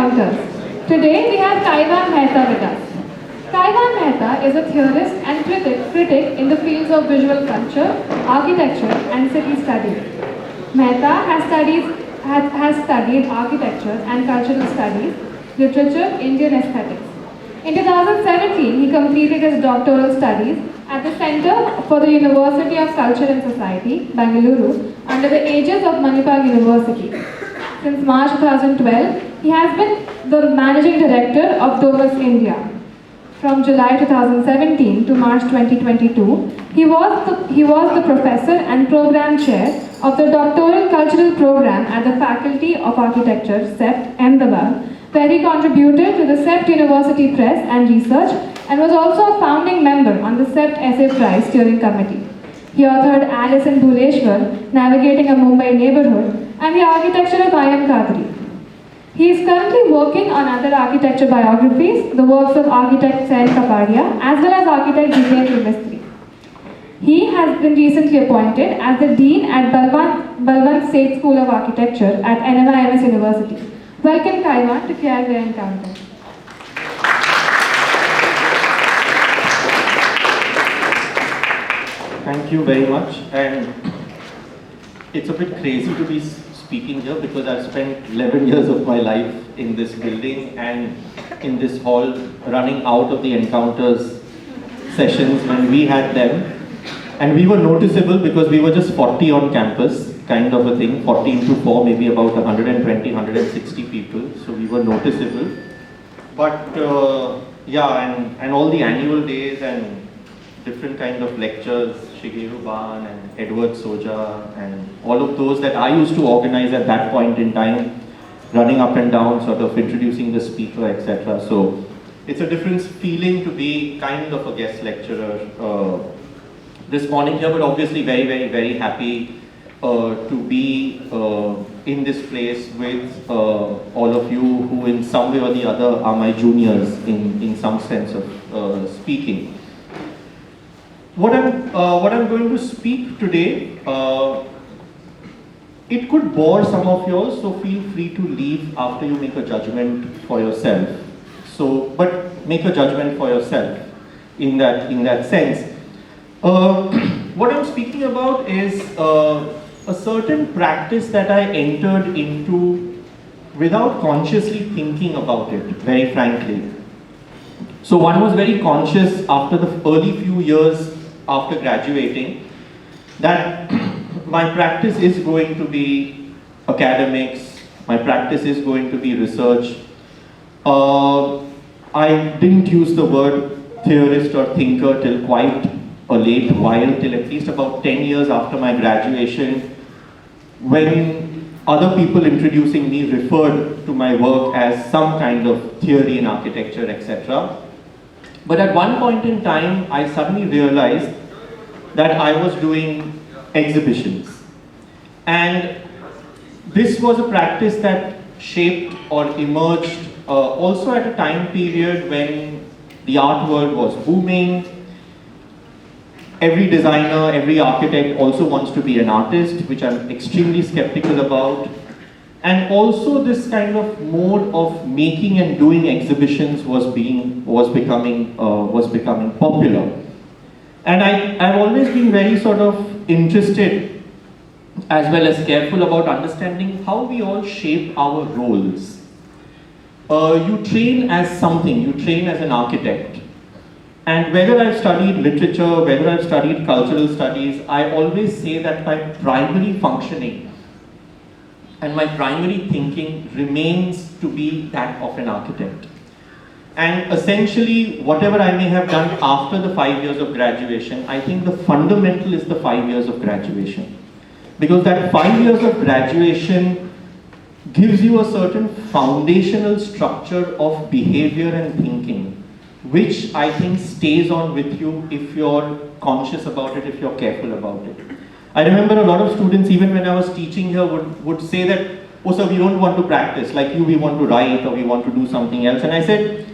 Encounters. Today we have KRVIA Mehta with us. KRVIA Mehta is a theorist and critic in the fields of visual culture, architecture and city studies. Mehta has studied architecture and cultural studies, literature, Indian aesthetics. In 2017, he completed his doctoral studies at the Center for the University of Culture and Society, Bangalore, under the aegis of Manipal University. Since March 2012, he has been the Managing Director of Domus India. From July 2017 to March 2022, he was the Professor and Program Chair of the Doctoral Cultural Program at the Faculty of Architecture, CEPT, Ahmedabad, where he contributed to the CEPT University Press and Research and was also a founding member on the CEPT Essay Prize Steering Committee. He authored Alice in Bhuleshwar, Navigating a Mumbai Neighborhood, and The Architecture of I. M. Kadri. He is currently working on other architecture biographies, the works of architect Sail Kapadia, as well as architect Jitendra Mistry. He has been recently appointed as the Dean at Balwant Seth School of Architecture at NMIMS University. Welcome, KRVIA, to KRVIA Encounter. Thank you very much, and it's a bit crazy to be speaking here because I've spent 11 years of my life in this building and in this hall running out of the Encounters sessions when we had them, and we were noticeable because we were just 40 on campus, kind of a thing, 40 into 4, maybe about 120, 160 people, so we were noticeable. But yeah, and all the annual days and different kind of lectures, Shigeru Ban and Edward Soja and all of those that I used to organize at that point in time, running up and down, sort of introducing the speaker, etc. So it's a different feeling to be kind of a guest lecturer this morning here, but obviously very, very, very happy to be in this place with all of you who in some way or the other are my juniors in some sense of speaking. What I'm going to speak today, it could bore some of yours, so feel free to leave after you make a judgment for yourself. So, but make a judgment for yourself in that sense. What I'm speaking about is a certain practice that I entered into without consciously thinking about it, very frankly. So one was very conscious after the early few years after graduating that my practice is going to be academics, my practice is going to be research. I didn't use the word theorist or thinker till quite a late while, till at least about 10 years after my graduation, when other people introducing me referred to my work as some kind of theory in architecture, etc. But at one point in time, I suddenly realized that I was doing exhibitions. And this was a practice that shaped or emerged also at a time period when the art world was booming. Every designer, every architect also wants to be an artist, which I'm extremely skeptical about. And also this kind of mode of making and doing exhibitions was becoming popular. And I've always been very sort of interested as well as careful about understanding how we all shape our roles. You train as something, you train as an architect. And whether I've studied literature, whether I've studied cultural studies, I always say that my primary functioning and my primary thinking remains to be that of an architect. And essentially, whatever I may have done after the 5 years of graduation, I think the fundamental is the 5 years of graduation. Because that 5 years of graduation gives you a certain foundational structure of behavior and thinking, which I think stays on with you if you're conscious about it, if you're careful about it. I remember a lot of students, even when I was teaching here, would say that, oh sir, we don't want to practice, like you, we want to write or we want to do something else. And I said,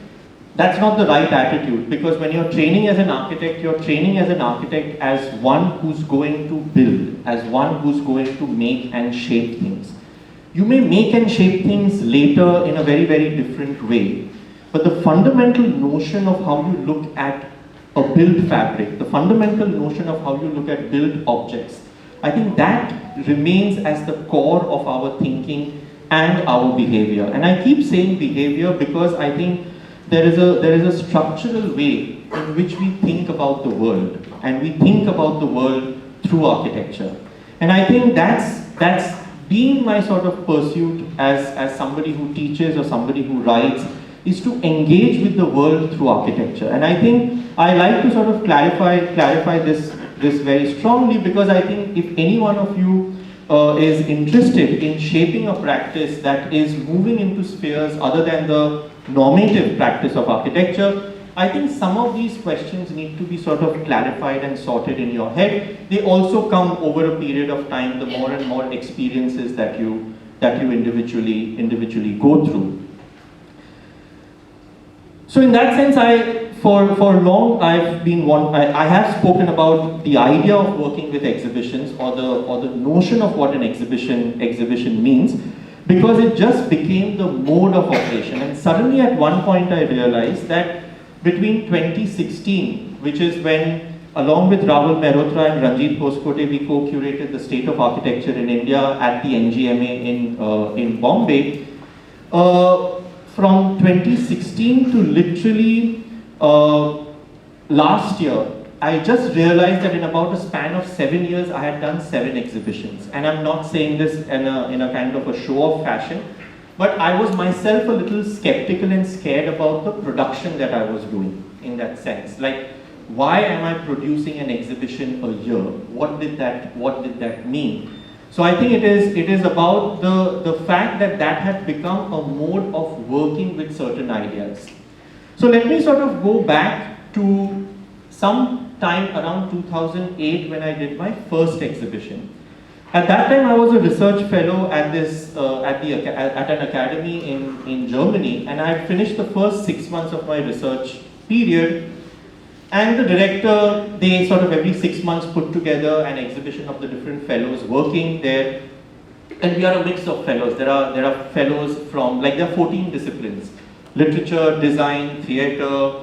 that's not the right attitude, because when you're training as an architect, you're training as an architect as one who's going to build, as one who's going to make and shape things. You may make and shape things later in a very, very different way. But the fundamental notion of how you look at a built fabric, the fundamental notion of how you look at built objects, I think that remains as the core of our thinking and our behavior. And I keep saying behavior because I think there is a structural way in which we think about the world, and we think about the world through architecture. And I think that's been my sort of pursuit as somebody who teaches or somebody who writes, is to engage with the world through architecture. And I think I like to sort of clarify this very strongly, because I think if any one of you is interested in shaping a practice that is moving into spheres other than the normative practice of architecture, I think some of these questions need to be sort of clarified and sorted in your head. They also come over a period of time, the more and more experiences that you individually go through. So in that sense, for long I have spoken about the idea of working with exhibitions, or the notion of what an exhibition means, because it just became the mode of operation. And suddenly at one point I realized that between 2016, which is when, along with Rahul Mehrotra and Ranjit Hoskote, we co-curated the State of Architecture in India at the NGMA in Bombay. From 2016 to literally last year, I just realized that in about a span of 7 years, I had done 7 exhibitions. And I'm not saying this in a kind of a show-off fashion, but I was myself a little skeptical and scared about the production that I was doing in that sense. Like, why am I producing an exhibition a year? What did that mean? So I think it is about the fact that had become a mode of working with certain ideas. So let me sort of go back to some time around 2008 when I did my first exhibition. At that time I was a research fellow at an academy in Germany, and I had finished the first 6 months of my research period. And the director, they sort of every 6 months put together an exhibition of the different fellows working there. And we are a mix of fellows. There are fellows from, like, there are 14 disciplines: literature, design, theater,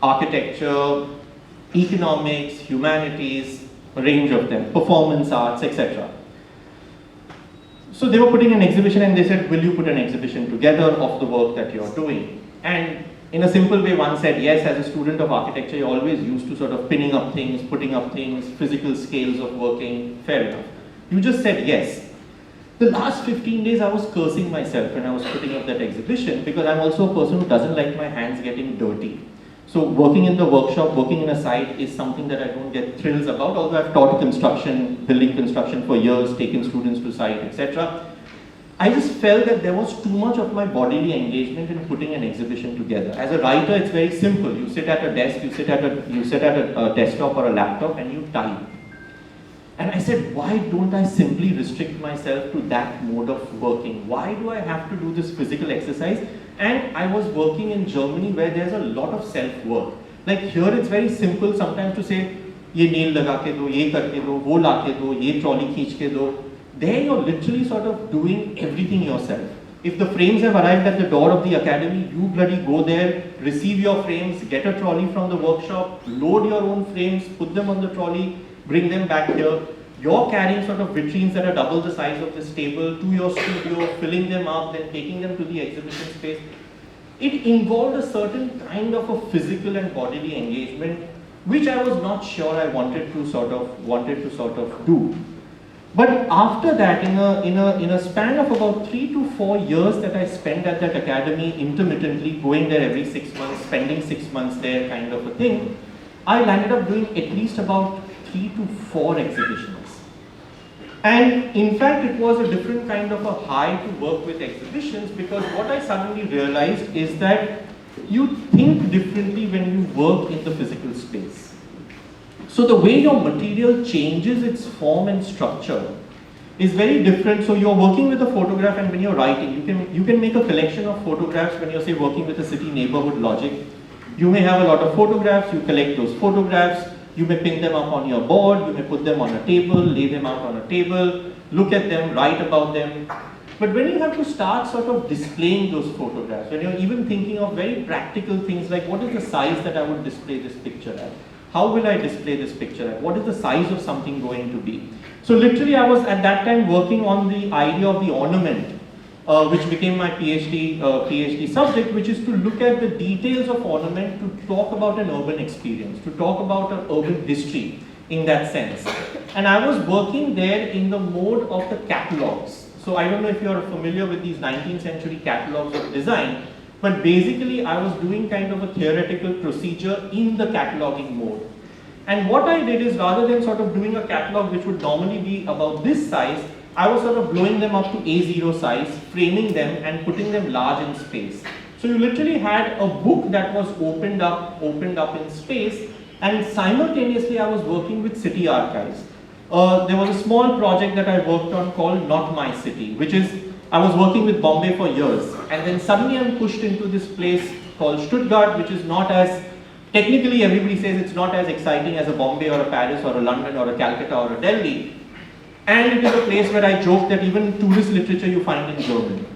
architecture, economics, humanities, a range of them, performance arts, etc. So they were putting an exhibition, and they said, will you put an exhibition together of the work that you're doing? And in a simple way, one said yes. As a student of architecture, you're always used to sort of pinning up things, putting up things, physical scales of working. Fair enough. You just said yes. The last 15 days I was cursing myself when I was putting up that exhibition, because I'm also a person who doesn't like my hands getting dirty. So working in the workshop, working in a site is something that I don't get thrills about, although I've taught construction, building construction for years, taken students to site, etc. I just felt that there was too much of my bodily engagement in putting an exhibition together. As a writer, it's very simple. You sit at a desk, you sit at a desktop or a laptop, and you type. And I said, why don't I simply restrict myself to that mode of working? Why do I have to do this physical exercise? And I was working in Germany, where there's a lot of self-work. Like here, it's very simple sometimes to say, ye nail laga ke do, ye karke do, wo la ke do, ye trolley kheench ke do. There you're literally sort of doing everything yourself. If the frames have arrived at the door of the academy, you bloody go there, receive your frames, get a trolley from the workshop, load your own frames, put them on the trolley, bring them back here. You're carrying sort of vitrines that are double the size of this table to your studio, filling them up, then taking them to the exhibition space. It involved a certain kind of a physical and bodily engagement, which I was not sure I wanted to sort of do. But after that, in a span of about 3 to 4 years that I spent at that academy, intermittently going there every 6 months, spending 6 months there, kind of a thing, I landed up doing at least about 3 to 4 exhibitions. And in fact, it was a different kind of a high to work with exhibitions, because what I suddenly realized is that you think differently when you work in the physical space. So the way your material changes its form and structure is very different. So you're working with a photograph, and when you're writing, you can make a collection of photographs. When you're, say, working with a city neighborhood logic, you may have a lot of photographs, you collect those photographs, you may pin them up on your board, you may put them on a table, lay them out on a table, look at them, write about them. But when you have to start sort of displaying those photographs, when you're even thinking of very practical things like what is the size that I would display this picture at? How will I display this picture at? What is the size of something going to be? So literally I was at that time working on the idea of the ornament, which became my PhD subject, which is to look at the details of ornament to talk about an urban experience, to talk about an urban history in that sense. And I was working there in the mode of the catalogs. So I don't know if you're familiar with these 19th century catalogs of design, but basically I was doing kind of a theoretical procedure in the cataloging mode. And what I did is, rather than sort of doing a catalog which would normally be about this size, I was sort of blowing them up to A0 size, framing them and putting them large in space. So you literally had a book that was opened up in space, and simultaneously I was working with city archives. There was a small project that I worked on called Not My City, which is, I was working with Bombay for years, and then suddenly I'm pushed into this place called Stuttgart, which is not as, technically everybody says it's not as exciting as a Bombay or a Paris or a London or a Calcutta or a Delhi. And it is a place where I joke that even tourist literature you find in German.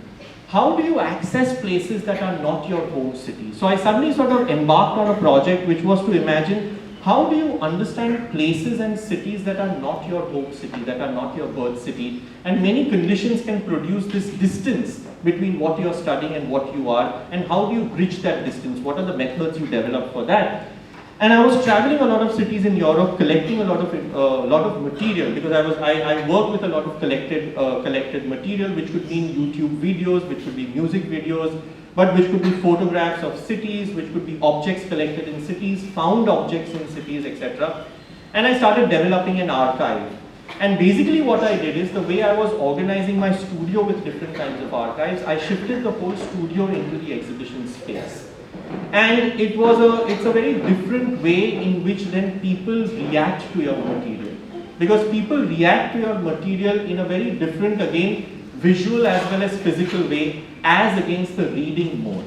How do you access places that are not your home city? So I suddenly sort of embarked on a project which was to imagine, how do you understand places and cities that are not your home city, that are not your birth city? And many conditions can produce this distance between what you're studying and what you are, and how do you bridge that distance? What are the methods you develop for that? And I was traveling a lot of cities in Europe, collecting a lot of material, because I work with a lot of collected material, which could mean YouTube videos, which could be music videos, but which could be photographs of cities, which could be objects collected in cities, found objects in cities, etc. And I started developing an archive. And basically what I did is, the way I was organizing my studio with different kinds of archives, I shifted the whole studio into the exhibition space. And it's a very different way in which then people react to your material. Because people react to your material in a very different, again, visual as well as physical way, as against the reading mode.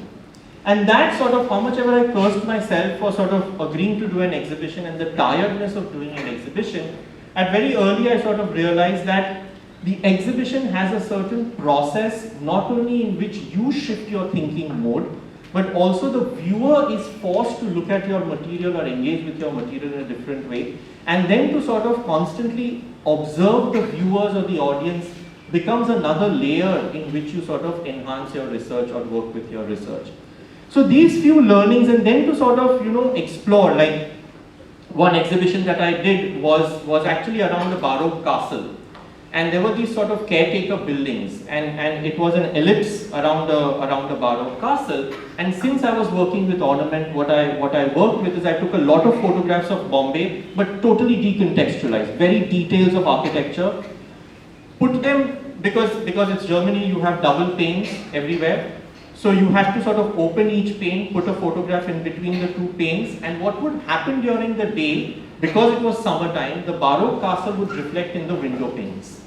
And that sort of, how much ever I cursed myself for sort of agreeing to do an exhibition and the tiredness of doing an exhibition, at very early I sort of realized that the exhibition has a certain process, not only in which you shift your thinking mode, but also the viewer is forced to look at your material or engage with your material in a different way, and then to sort of constantly observe the viewers or the audience becomes another layer in which you sort of enhance your research or work with your research. So these few learnings, and then to sort of, explore, like one exhibition that I did was actually around the Baroque castle. And there were these sort of caretaker buildings, and it was an ellipse around the Baroque castle. And since I was working with ornament, what I worked with is I took a lot of photographs of Bombay, but totally decontextualized, very details of architecture, put them, because it's Germany, you have double panes everywhere. So you have to sort of open each pane, put a photograph in between the two panes, and what would happen during the day, because it was summertime, the Baroque castle would reflect in the window panes.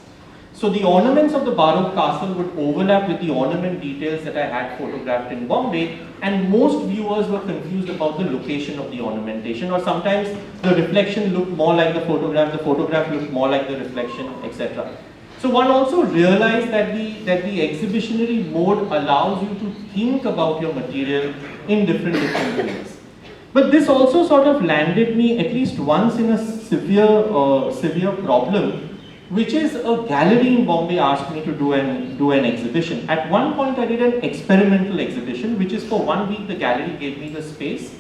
So the ornaments of the Baroque castle would overlap with the ornament details that I had photographed in Bombay, and most viewers were confused about the location of the ornamentation, or sometimes the reflection looked more like the photograph looked more like the reflection, etc. So one also realized that the exhibitionary mode allows you to think about your material in different ways. But this also sort of landed me at least once in a severe problem, which is a gallery in Bombay asked me to do an exhibition. At one point I did an experimental exhibition, which is for 1 week the gallery gave me the space.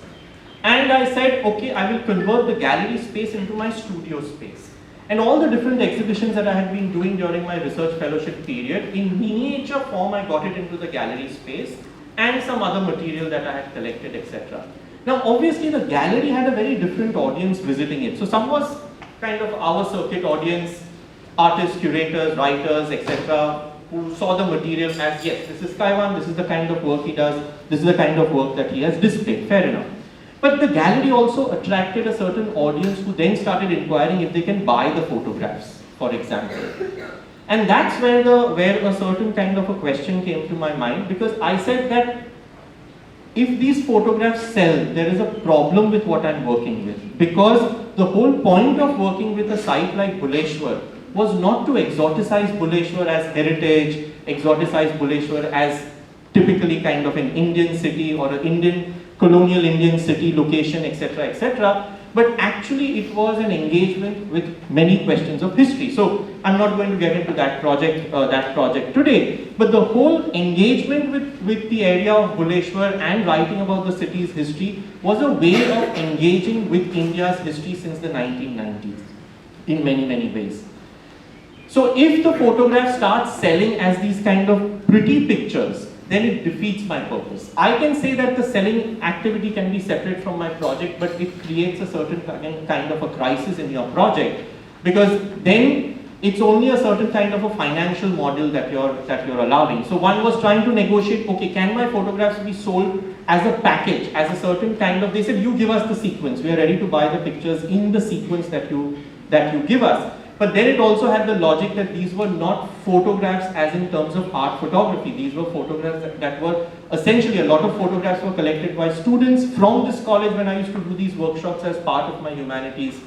And I said, okay, I will convert the gallery space into my studio space. And all the different exhibitions that I had been doing during my research fellowship period, in miniature form I got it into the gallery space, and some other material that I had collected, etc. Now obviously the gallery had a very different audience visiting it. So some was kind of our circuit audience, artists, curators, writers, etc., who saw the material as, yes, this is Kaivan, this is the kind of work he does, this is the kind of work that he has displayed, fair enough. But the gallery also attracted a certain audience who then started inquiring if they can buy the photographs, for example. And that's where a certain kind of a question came to my mind, because I said that if these photographs sell, there is a problem with what I'm working with. Because the whole point of working with a site like Bhuleshwar was not to exoticize Bhuleshwar as heritage, exoticize Bhuleshwar as typically kind of an Indian city or an Indian, colonial Indian city location, etc., etc. But actually it was an engagement with many questions of history. So I'm not going to get into that project today, but the whole engagement with the area of Bhuleshwar and writing about the city's history was a way of engaging with India's history since the 1990s in many, many ways. So if the photograph starts selling as these kind of pretty pictures, then it defeats my purpose. I can say that the selling activity can be separate from my project, but it creates a certain kind of a crisis in your project, because then it's only a certain kind of a financial model that you're allowing. So one was trying to negotiate, okay, can my photographs be sold as a package, as a certain kind of, they said, you give us the sequence, we are ready to buy the pictures in the sequence that you give us. But then it also had the logic that these were not photographs as in terms of art photography. These were photographs that were essentially, a lot of photographs were collected by students from this college when I used to do these workshops as part of my humanities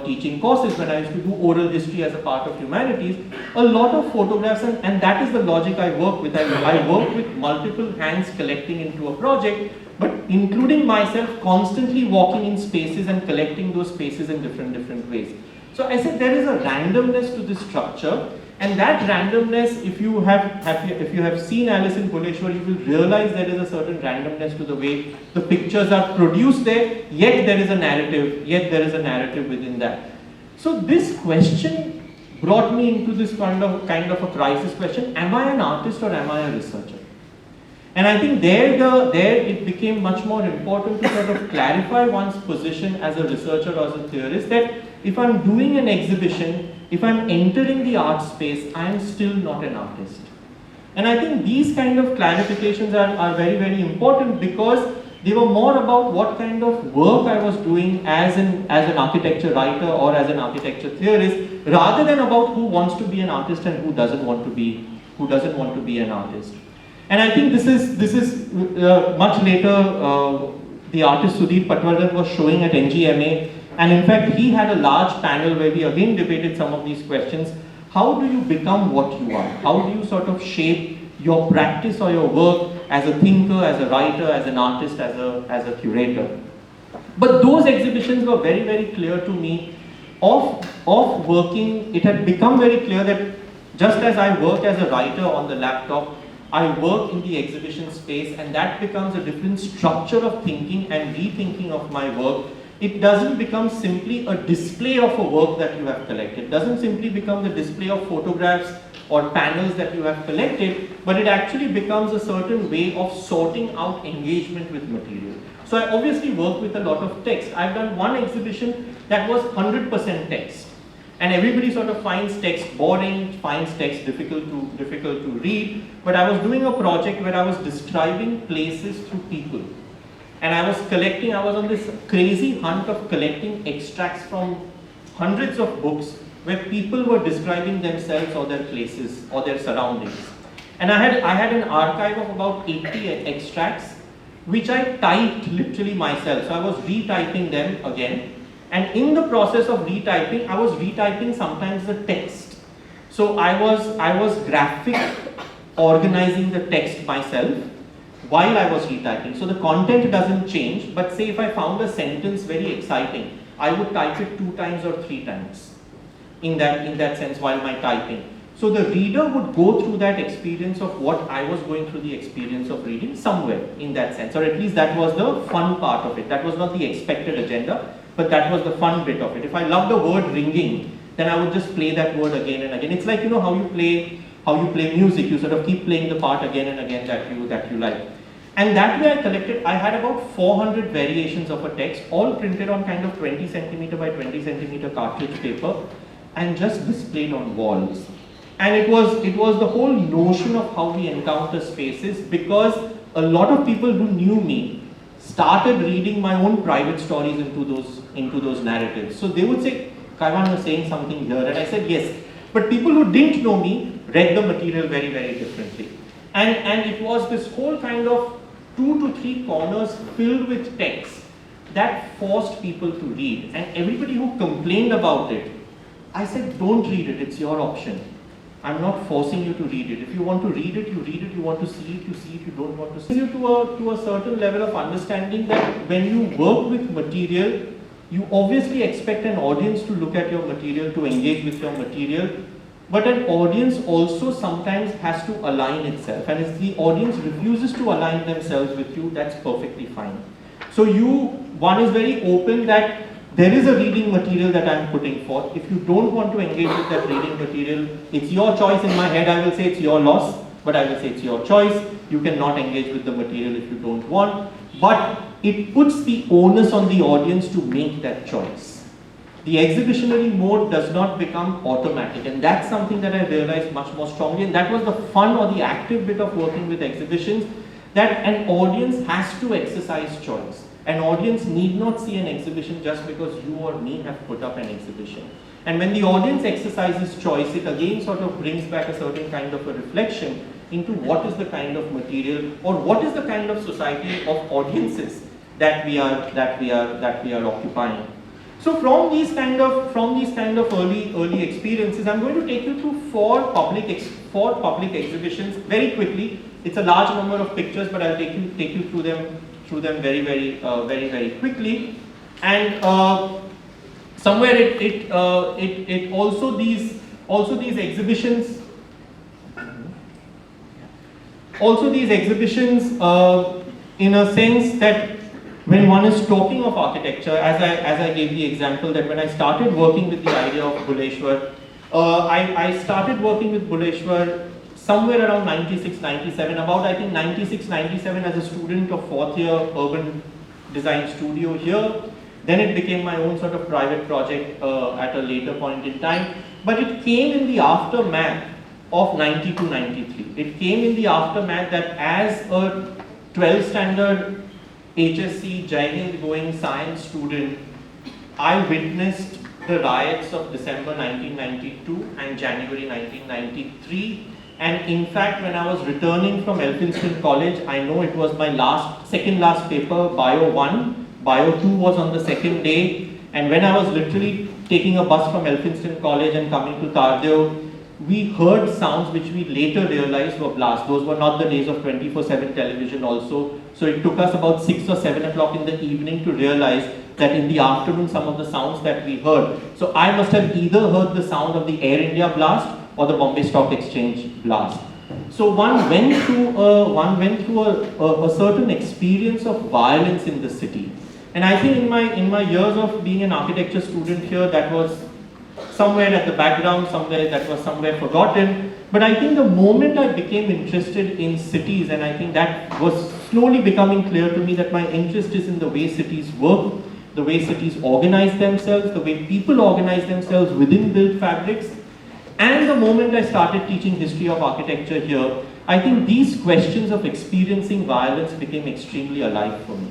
teaching courses, when I used to do oral history as a part of humanities. A lot of photographs, and that is the logic I work with. I work with multiple hands collecting into a project, but including myself constantly walking in spaces and collecting those spaces in different ways. So I said there is a randomness to this structure, and that randomness, if you have seen Alice in Bhuleshwar, you will realize there is a certain randomness to the way the pictures are produced there, yet there is a narrative within that. So this question brought me into this kind of a crisis question: am I an artist or am I a researcher? And I think there it became much more important to sort of clarify one's position as a researcher or as a theorist, that if I'm doing an exhibition, if I'm entering the art space, I am still not an artist. And I think these kind of clarifications are very, very important, because they were more about what kind of work I was doing as an architecture writer or as an architecture theorist, rather than about who wants to be an artist and who doesn't want to be an artist. And I think this is much later, the artist Sudhir Patwardhan was showing at NGMA, and in fact he had a large panel where we again debated some of these questions. How do you become what you are? How do you sort of shape your practice or your work as a thinker, as a writer, as an artist, as a curator? But those exhibitions were very, very clear to me of working. It had become very clear that just as I work as a writer on the laptop, I work in the exhibition space, and that becomes a different structure of thinking and rethinking of my work. It doesn't become simply a display of a work that you have collected. It doesn't simply become the display of photographs or panels that you have collected, but it actually becomes a certain way of sorting out engagement with material. So I obviously work with a lot of text. I've done one exhibition that was 100% text. And everybody sort of finds text boring, finds text difficult to read. But I was doing a project where I was describing places through people. And I was on this crazy hunt of collecting extracts from hundreds of books where people were describing themselves or their places or their surroundings. And I had an archive of about 80 extracts, which I typed literally myself. So I was retyping them again. And in the process of retyping, I was retyping sometimes the text. So I was graphic organizing the text myself while I was retyping. So the content doesn't change, but say if I found a sentence very exciting, I would type it 2 times or 3 times in that sense while my typing. So the reader would go through that experience of what I was going through the experience of reading somewhere in that sense, or at least that was the fun part of it. That was not the expected agenda, but that was the fun bit of it. If I loved the word ringing, then I would just play that word again and again. It's like, you know, how you play music. You sort of keep playing the part again and again that you like. And that way I collected, I had about 400 variations of a text, all printed on kind of 20 centimeter by 20 centimeter cartridge paper and just displayed on walls. And it was the whole notion of how we encounter spaces, because a lot of people who knew me started reading my own private stories into those narratives. So they would say, Kaivan was saying something here, and I said yes. But people who didn't know me read the material very, very differently. And it was this whole kind of 2 to 3 corners filled with text that forced people to read. And everybody who complained about it, I said, don't read it, it's your option. I'm not forcing you to read it. If you want to read it, you read it. You want to see it, you see it. You don't want to see it. To a certain level of understanding that when you work with material, you obviously expect an audience to look at your material, to engage with your material. But an audience also sometimes has to align itself. And if the audience refuses to align themselves with you, that's perfectly fine. So one is very open that there is a reading material that I'm putting forth. If you don't want to engage with that reading material, it's your choice. In my head, I will say it's your loss, but I will say it's your choice. You cannot engage with the material if you don't want. But it puts the onus on the audience to make that choice. The exhibitionary mode does not become automatic, and that's something that I realized much more strongly, and that was the fun or the active bit of working with exhibitions, that an audience has to exercise choice. An audience need not see an exhibition just because you or me have put up an exhibition. And when the audience exercises choice, it again sort of brings back a certain kind of a reflection into what is the kind of material or what is the kind of society of audiences that we are occupying. So from these kind of early experiences, I'm going to take you through four public exhibitions very quickly. It's a large number of pictures, but I'll take you through them very quickly. And somewhere it also these exhibitions in a sense that when one is talking of architecture, as I gave the example that when I started working with the idea of Buleshwar, I started working with Buleshwar somewhere around 96, 97, about I think 96, 97 as a student of 4th year urban design studio here. Then it became my own sort of private project at a later point in time. But it came in the aftermath of 92, 93. It came in the aftermath that as a 12th standard HSC Jai Hind going science student, I witnessed the riots of December 1992 and January 1993. And in fact, when I was returning from Elphinstone College, I know it was my second last paper, Bio 1. Bio 2 was on the second day. And when I was literally taking a bus from Elphinstone College and coming to Tardeo, we heard sounds which we later realized were blasts. Those were not the days of 24/7 television also. So it took us about 6 or 7 o'clock in the evening to realize that in the afternoon some of the sounds that we heard. So I must have either heard the sound of the Air India blast or the Bombay Stock Exchange blast. So one went through a certain experience of violence in the city. And I think in my years of being an architecture student here, that was somewhere at the background, that was somewhere forgotten. But I think the moment I became interested in cities, and I think that was slowly becoming clear to me that my interest is in the way cities work, the way cities organize themselves, the way people organize themselves within built fabrics. And the moment I started teaching history of architecture here, I think these questions of experiencing violence became extremely alive for me.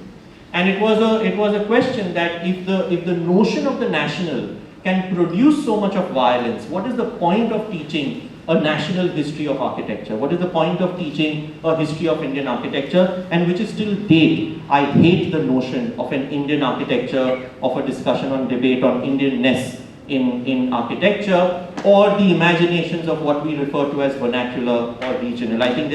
And it was a question that if the notion of the national can produce so much of violence, what is the point of teaching a national history of architecture? What is the point of teaching a history of Indian architecture? And which is till date, I hate the notion of an Indian architecture, of a discussion on debate on Indianness in architecture, or the imaginations of what we refer to as vernacular or regional. I think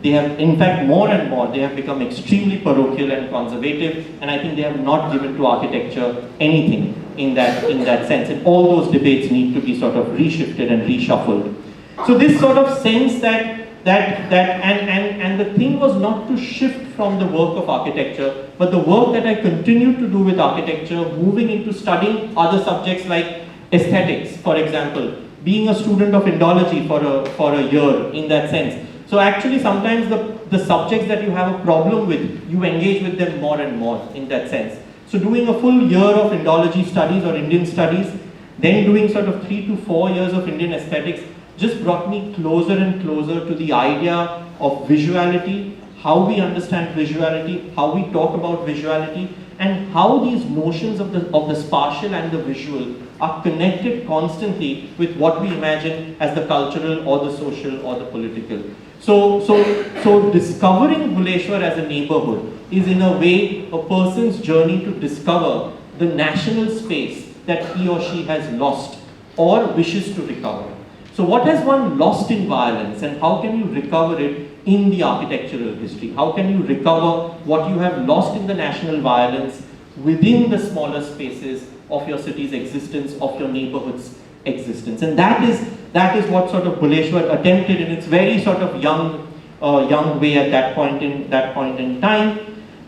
they have, in fact, more and more, they have become extremely parochial and conservative, and I think they have not given to architecture anything in that sense. And all those debates need to be sort of reshifted and reshuffled. So this sort of sense and the thing was not to shift from the work of architecture, but the work that I continued to do with architecture, moving into studying other subjects like aesthetics, for example, being a student of Indology for a year in that sense. So actually sometimes the subjects that you have a problem with, you engage with them more and more in that sense. So doing a full year of Indology studies or Indian studies, then doing sort of 3 to 4 years of Indian aesthetics just brought me closer and closer to the idea of visuality, how we understand visuality, how we talk about visuality, and how these notions of the spatial and the visual are connected constantly with what we imagine as the cultural or the social or the political. So discovering Buleshwar as a neighborhood is in a way a person's journey to discover the national space that he or she has lost or wishes to recover. So what has one lost in violence, and how can you recover it in the architectural history? How can you recover what you have lost in the national violence within the smaller spaces of your city's existence, of your neighborhood's existence? And that is what sort of Buleshwar attempted in its very sort of young way at that point in time.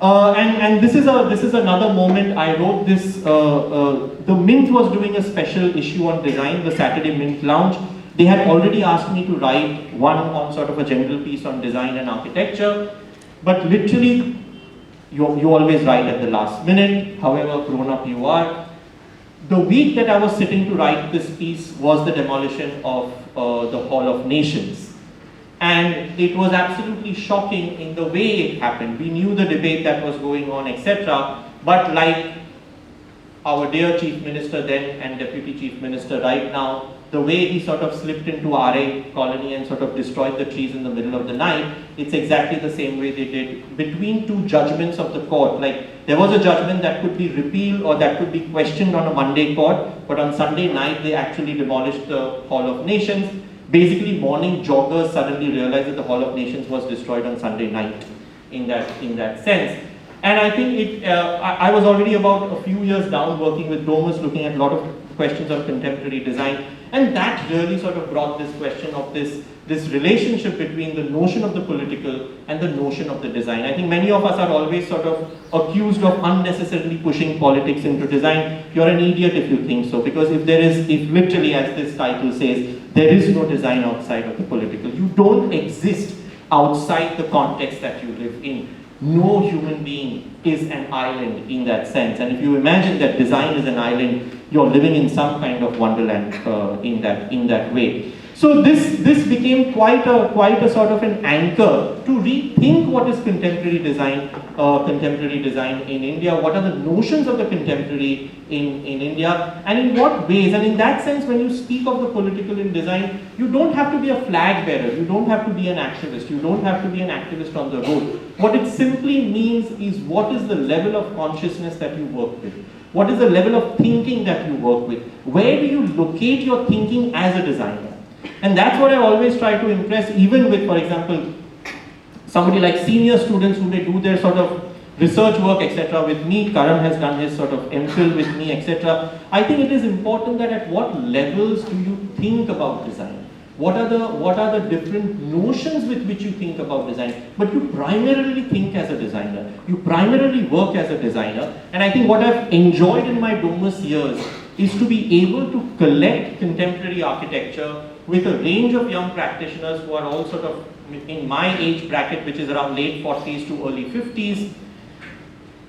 And this is another moment. I wrote this. The Mint was doing a special issue on design, the Saturday Mint Lounge. They had already asked me to write one on sort of a general piece on design and architecture, but literally, you always write at the last minute, however grown up you are. The week that I was sitting to write this piece was the demolition of the Hall of Nations. And it was absolutely shocking in the way it happened. We knew the debate that was going on, etc. But like our dear Chief Minister then and Deputy Chief Minister right now, the way he sort of slipped into RA colony and sort of destroyed the trees in the middle of the night, it's exactly the same way they did between two judgments of the court. Like, there was a judgment that could be repealed or that could be questioned on a Monday court, but on Sunday night they actually demolished the Hall of Nations. Basically, morning joggers suddenly realized that the Hall of Nations was destroyed on Sunday night in that sense. And I think I was already about a few years down working with Domus, looking at a lot of questions of contemporary design. And that really sort of brought this question of this relationship between the notion of the political and the notion of the design. I think many of us are always sort of accused of unnecessarily pushing politics into design. You're an idiot if you think so, because if literally, as this title says, there is no design outside of the political. You don't exist outside the context that you live in. No human being is an island in that sense. And if you imagine that design is an island, you're living in some kind of wonderland in that way. So this became quite a sort of an anchor to rethink what is contemporary design in India. What are the notions of the contemporary in India, and in what ways? And in that sense, when you speak of the political in design, you don't have to be a flag bearer. You don't have to be an activist. You don't have to be an activist on the road. What it simply means is what is the level of consciousness that you work with. What is the level of thinking that you work with? Where do you locate your thinking as a designer? And that's what I always try to impress, even with, for example, somebody like senior students who may do their sort of research work, etc. with me. Karan has done his sort of MPhil with me, etc. I think it is important that at what levels do you think about design? What are the different notions with which you think about design? But you primarily think as a designer. You primarily work as a designer. And I think what I've enjoyed in my Domus years is to be able to collect contemporary architecture with a range of young practitioners who are all sort of in my age bracket, which is around late 40s to early 50s,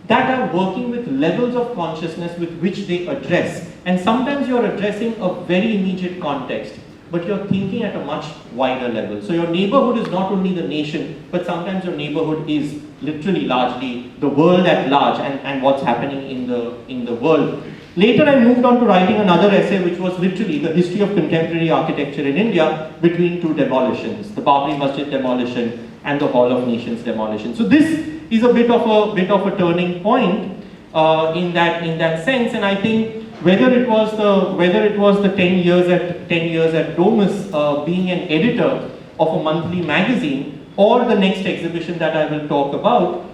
that are working with levels of consciousness with which they address. And sometimes you're addressing a very immediate context, but you're thinking at a much wider level. So your neighborhood is not only the nation, but sometimes your neighborhood is literally largely the world at large and what's happening in the world. Later I moved on to writing another essay which was literally the history of contemporary architecture in India between two demolitions, the Babri Masjid demolition and the Hall of Nations demolition. So this is a bit of a turning point in that sense, and I think whether it was the 10 years at Domus being an editor of a monthly magazine, or the next exhibition that I will talk about,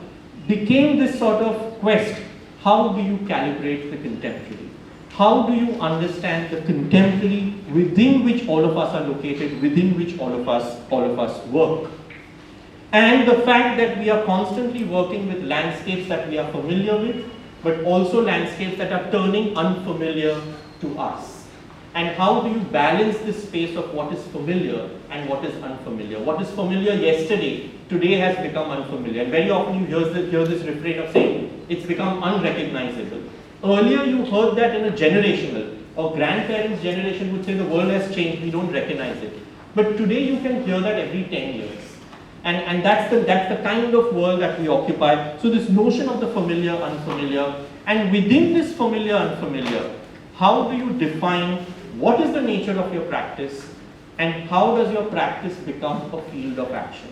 became this sort of quest. How do you calibrate the contemporary? How do you understand the contemporary within which all of us are located, within which all of us work? And the fact that we are constantly working with landscapes that we are familiar with, but also landscapes that are turning unfamiliar to us. And how do you balance this space of what is familiar and what is unfamiliar? What is familiar yesterday, today has become unfamiliar. And very often you hear this refrain of saying, it's become unrecognizable. Earlier you heard that in a generational, or grandparents' generation would say the world has changed, we don't recognize it. But today you can hear that every 10 years. And that's the kind of world that we occupy. So this notion of the familiar, unfamiliar, and within this familiar, unfamiliar, how do you define what is the nature of your practice and how does your practice become a field of action?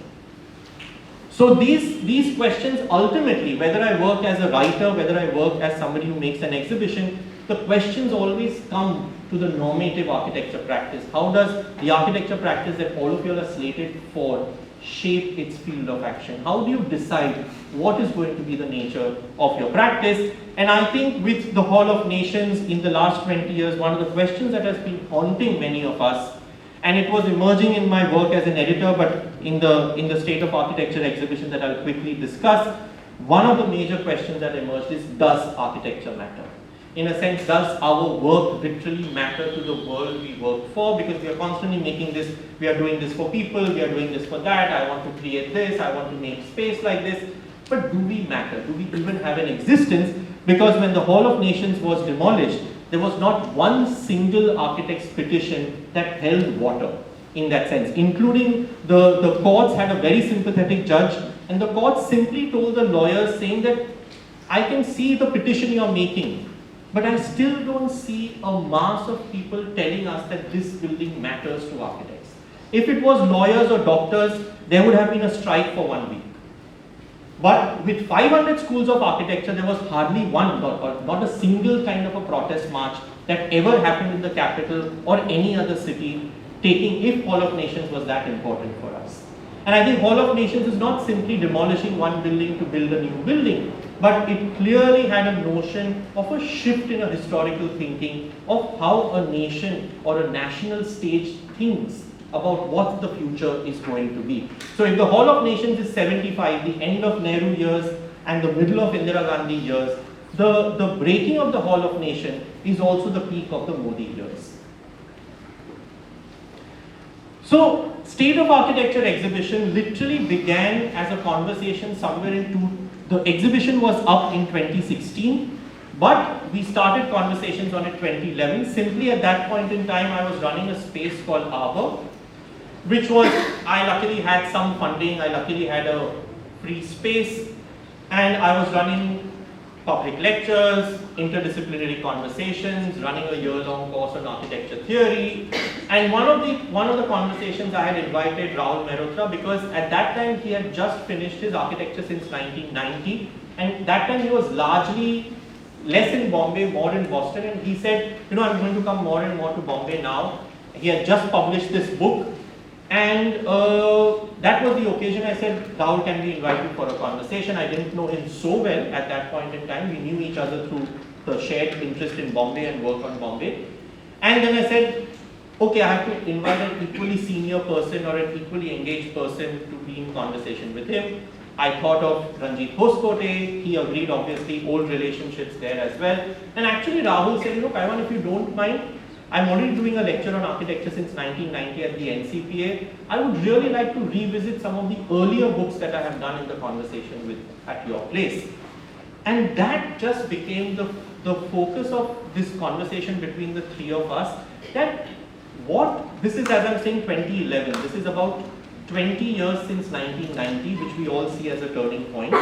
So these questions ultimately, whether I work as a writer, whether I work as somebody who makes an exhibition, the questions always come to the normative architecture practice. How does the architecture practice that all of you are slated for shape its field of action? How do you decide what is going to be the nature of your practice? And I think with the Hall of Nations in the last 20 years, one of the questions that has been haunting many of us, and it was emerging in my work as an editor, but in the State of Architecture exhibition that I'll quickly discuss, one of the major questions that emerged is, does architecture matter? In a sense, does our work literally matter to the world we work for? Because we are constantly making this, we are doing this for people, we are doing this for that, I want to create this, I want to make space like this. But do we matter? Do we even have an existence? Because when the Hall of Nations was demolished, there was not one single architect's petition that held water in that sense, including the courts had a very sympathetic judge, and the courts simply told the lawyers saying that, I can see the petition you're making, but I still don't see a mass of people telling us that this building matters to architects. If it was lawyers or doctors, there would have been a strike for 1 week. But with 500 schools of architecture, there was hardly one, or not a single kind of a protest march that ever happened in the capital or any other city, taking if Hall of Nations was that important for us. And I think Hall of Nations is not simply demolishing one building to build a new building, but it clearly had a notion of a shift in a historical thinking of how a nation or a national stage thinks about what the future is going to be. So if the Hall of Nations is 75, the end of Nehru years and the middle of Indira Gandhi years, the breaking of the Hall of Nations is also the peak of the Modi years. So State of Architecture exhibition literally began as a conversation somewhere the exhibition was up in 2016, but we started conversations on it 2011. Simply at that point in time, I was running a space called Arbor, which was, I luckily had some funding, I luckily had a free space, and I was running public lectures, interdisciplinary conversations, running a year-long course on architecture theory. And one of the conversations I had invited Rahul Mehrotra, because at that time he had just finished his architecture since 1990, and that time he was largely less in Bombay, more in Boston, and he said, you know, I'm going to come more and more to Bombay now. He had just published this book, and that was the occasion. I said, Rahul, can we invite you for a conversation? I didn't know him so well at that point in time. We knew each other through the shared interest in Bombay and work on Bombay. And then I said, okay, I have to invite an equally senior person or an equally engaged person to be in conversation with him. I thought of Ranjit Hoskote. He agreed, obviously, old relationships there as well. And actually Rahul said, look, Kaivan, if you don't mind, I'm already doing a lecture on architecture since 1990 at the NCPA. I would really like to revisit some of the earlier books that I have done in the conversation at your place. And that just became the focus of this conversation between the three of us, that this is, as I'm saying, 2011. This is about 20 years since 1990, which we all see as a turning point.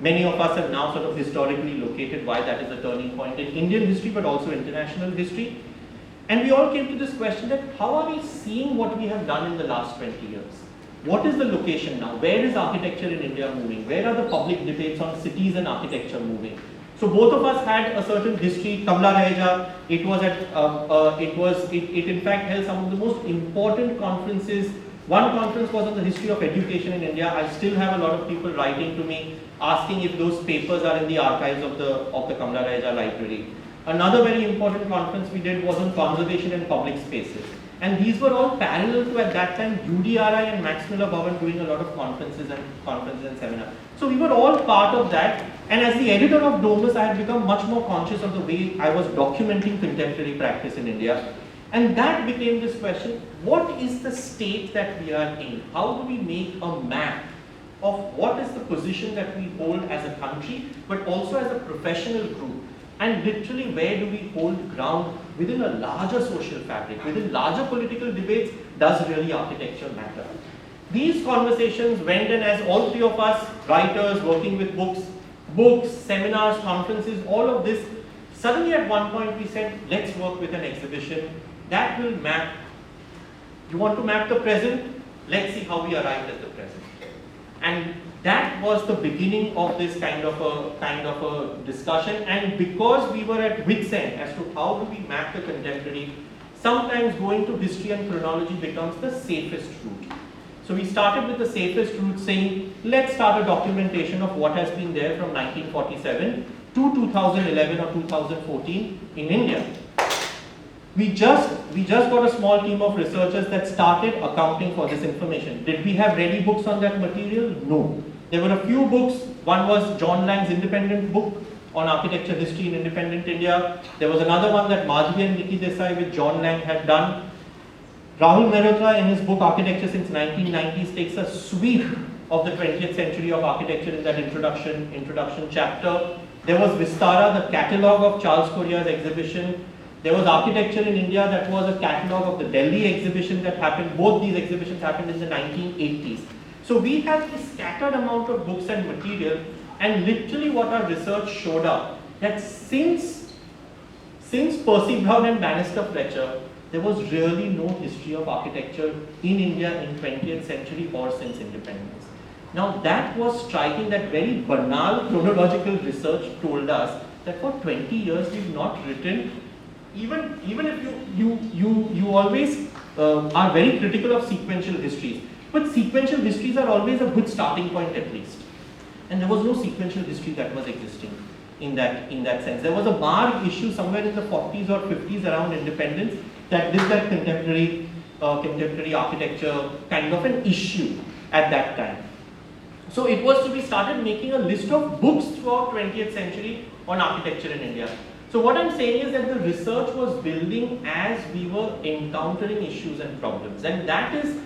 Many of us have now sort of historically located why that is a turning point in Indian history, but also international history. And we all came to this question that how are we seeing what we have done in the last 20 years? What is the location now? Where is architecture in India moving? Where are the public debates on cities and architecture moving? So both of us had a certain history. Kamla Raheja, it in fact held some of the most important conferences. One conference was on the history of education in India. I still have a lot of people writing to me asking if those papers are in the archives of the Kamla Raheja library. Another very important conference we did was on conservation and public spaces. And these were all parallel to, at that time, UDRI and Max Miller Bhavan doing a lot of conferences and seminars. So we were all part of that. And as the editor of Domus, I had become much more conscious of the way I was documenting contemporary practice in India. And that became this question, what is the state that we are in? How do we make a map of what is the position that we hold as a country, but also as a professional group? And literally, where do we hold ground within a larger social fabric, within larger political debates? Does really architecture matter? These conversations went, and as all three of us, writers working with books, seminars, conferences, all of this, suddenly at one point we said, let's work with an exhibition that will map. You want to map the present? Let's see how we arrived at the present. And that was the beginning of this kind of a discussion. And because we were at wit's end as to how do we map the contemporary, sometimes going to history and chronology becomes the safest route. So we started with the safest route, saying, let's start a documentation of what has been there from 1947 to 2011 or 2014 in India. We just got a small team of researchers that started accounting for this information. Did we have ready books on that material? No. There were a few books. One was John Lang's independent book on architecture history in independent India. There was another one that Madhvi and Nikki Desai with John Lang had done. Rahul Mehrotra in his book Architecture Since 1990s takes a sweep of the 20th century of architecture in that introduction chapter. There was Vistara, the catalogue of Charles Correa's exhibition. There was Architecture in India, that was a catalogue of the Delhi exhibition that happened. Both these exhibitions happened in the 1980s. So we have this scattered amount of books and material, and literally what our research showed up, that since Percy Brown and Bannister Fletcher, there was really no history of architecture in India in 20th century or since independence. Now that was striking. That very banal chronological research told us that for 20 years we've not written, even if you always are very critical of sequential histories, but sequential histories are always a good starting point at least. And there was no sequential history that was existing in that sense. There was a Marg issue somewhere in the 40s or 50s around independence that did that contemporary architecture kind of an issue at that time. So it was to be started making a list of books throughout 20th century on architecture in India. So what I'm saying is that the research was building as we were encountering issues and problems, and that is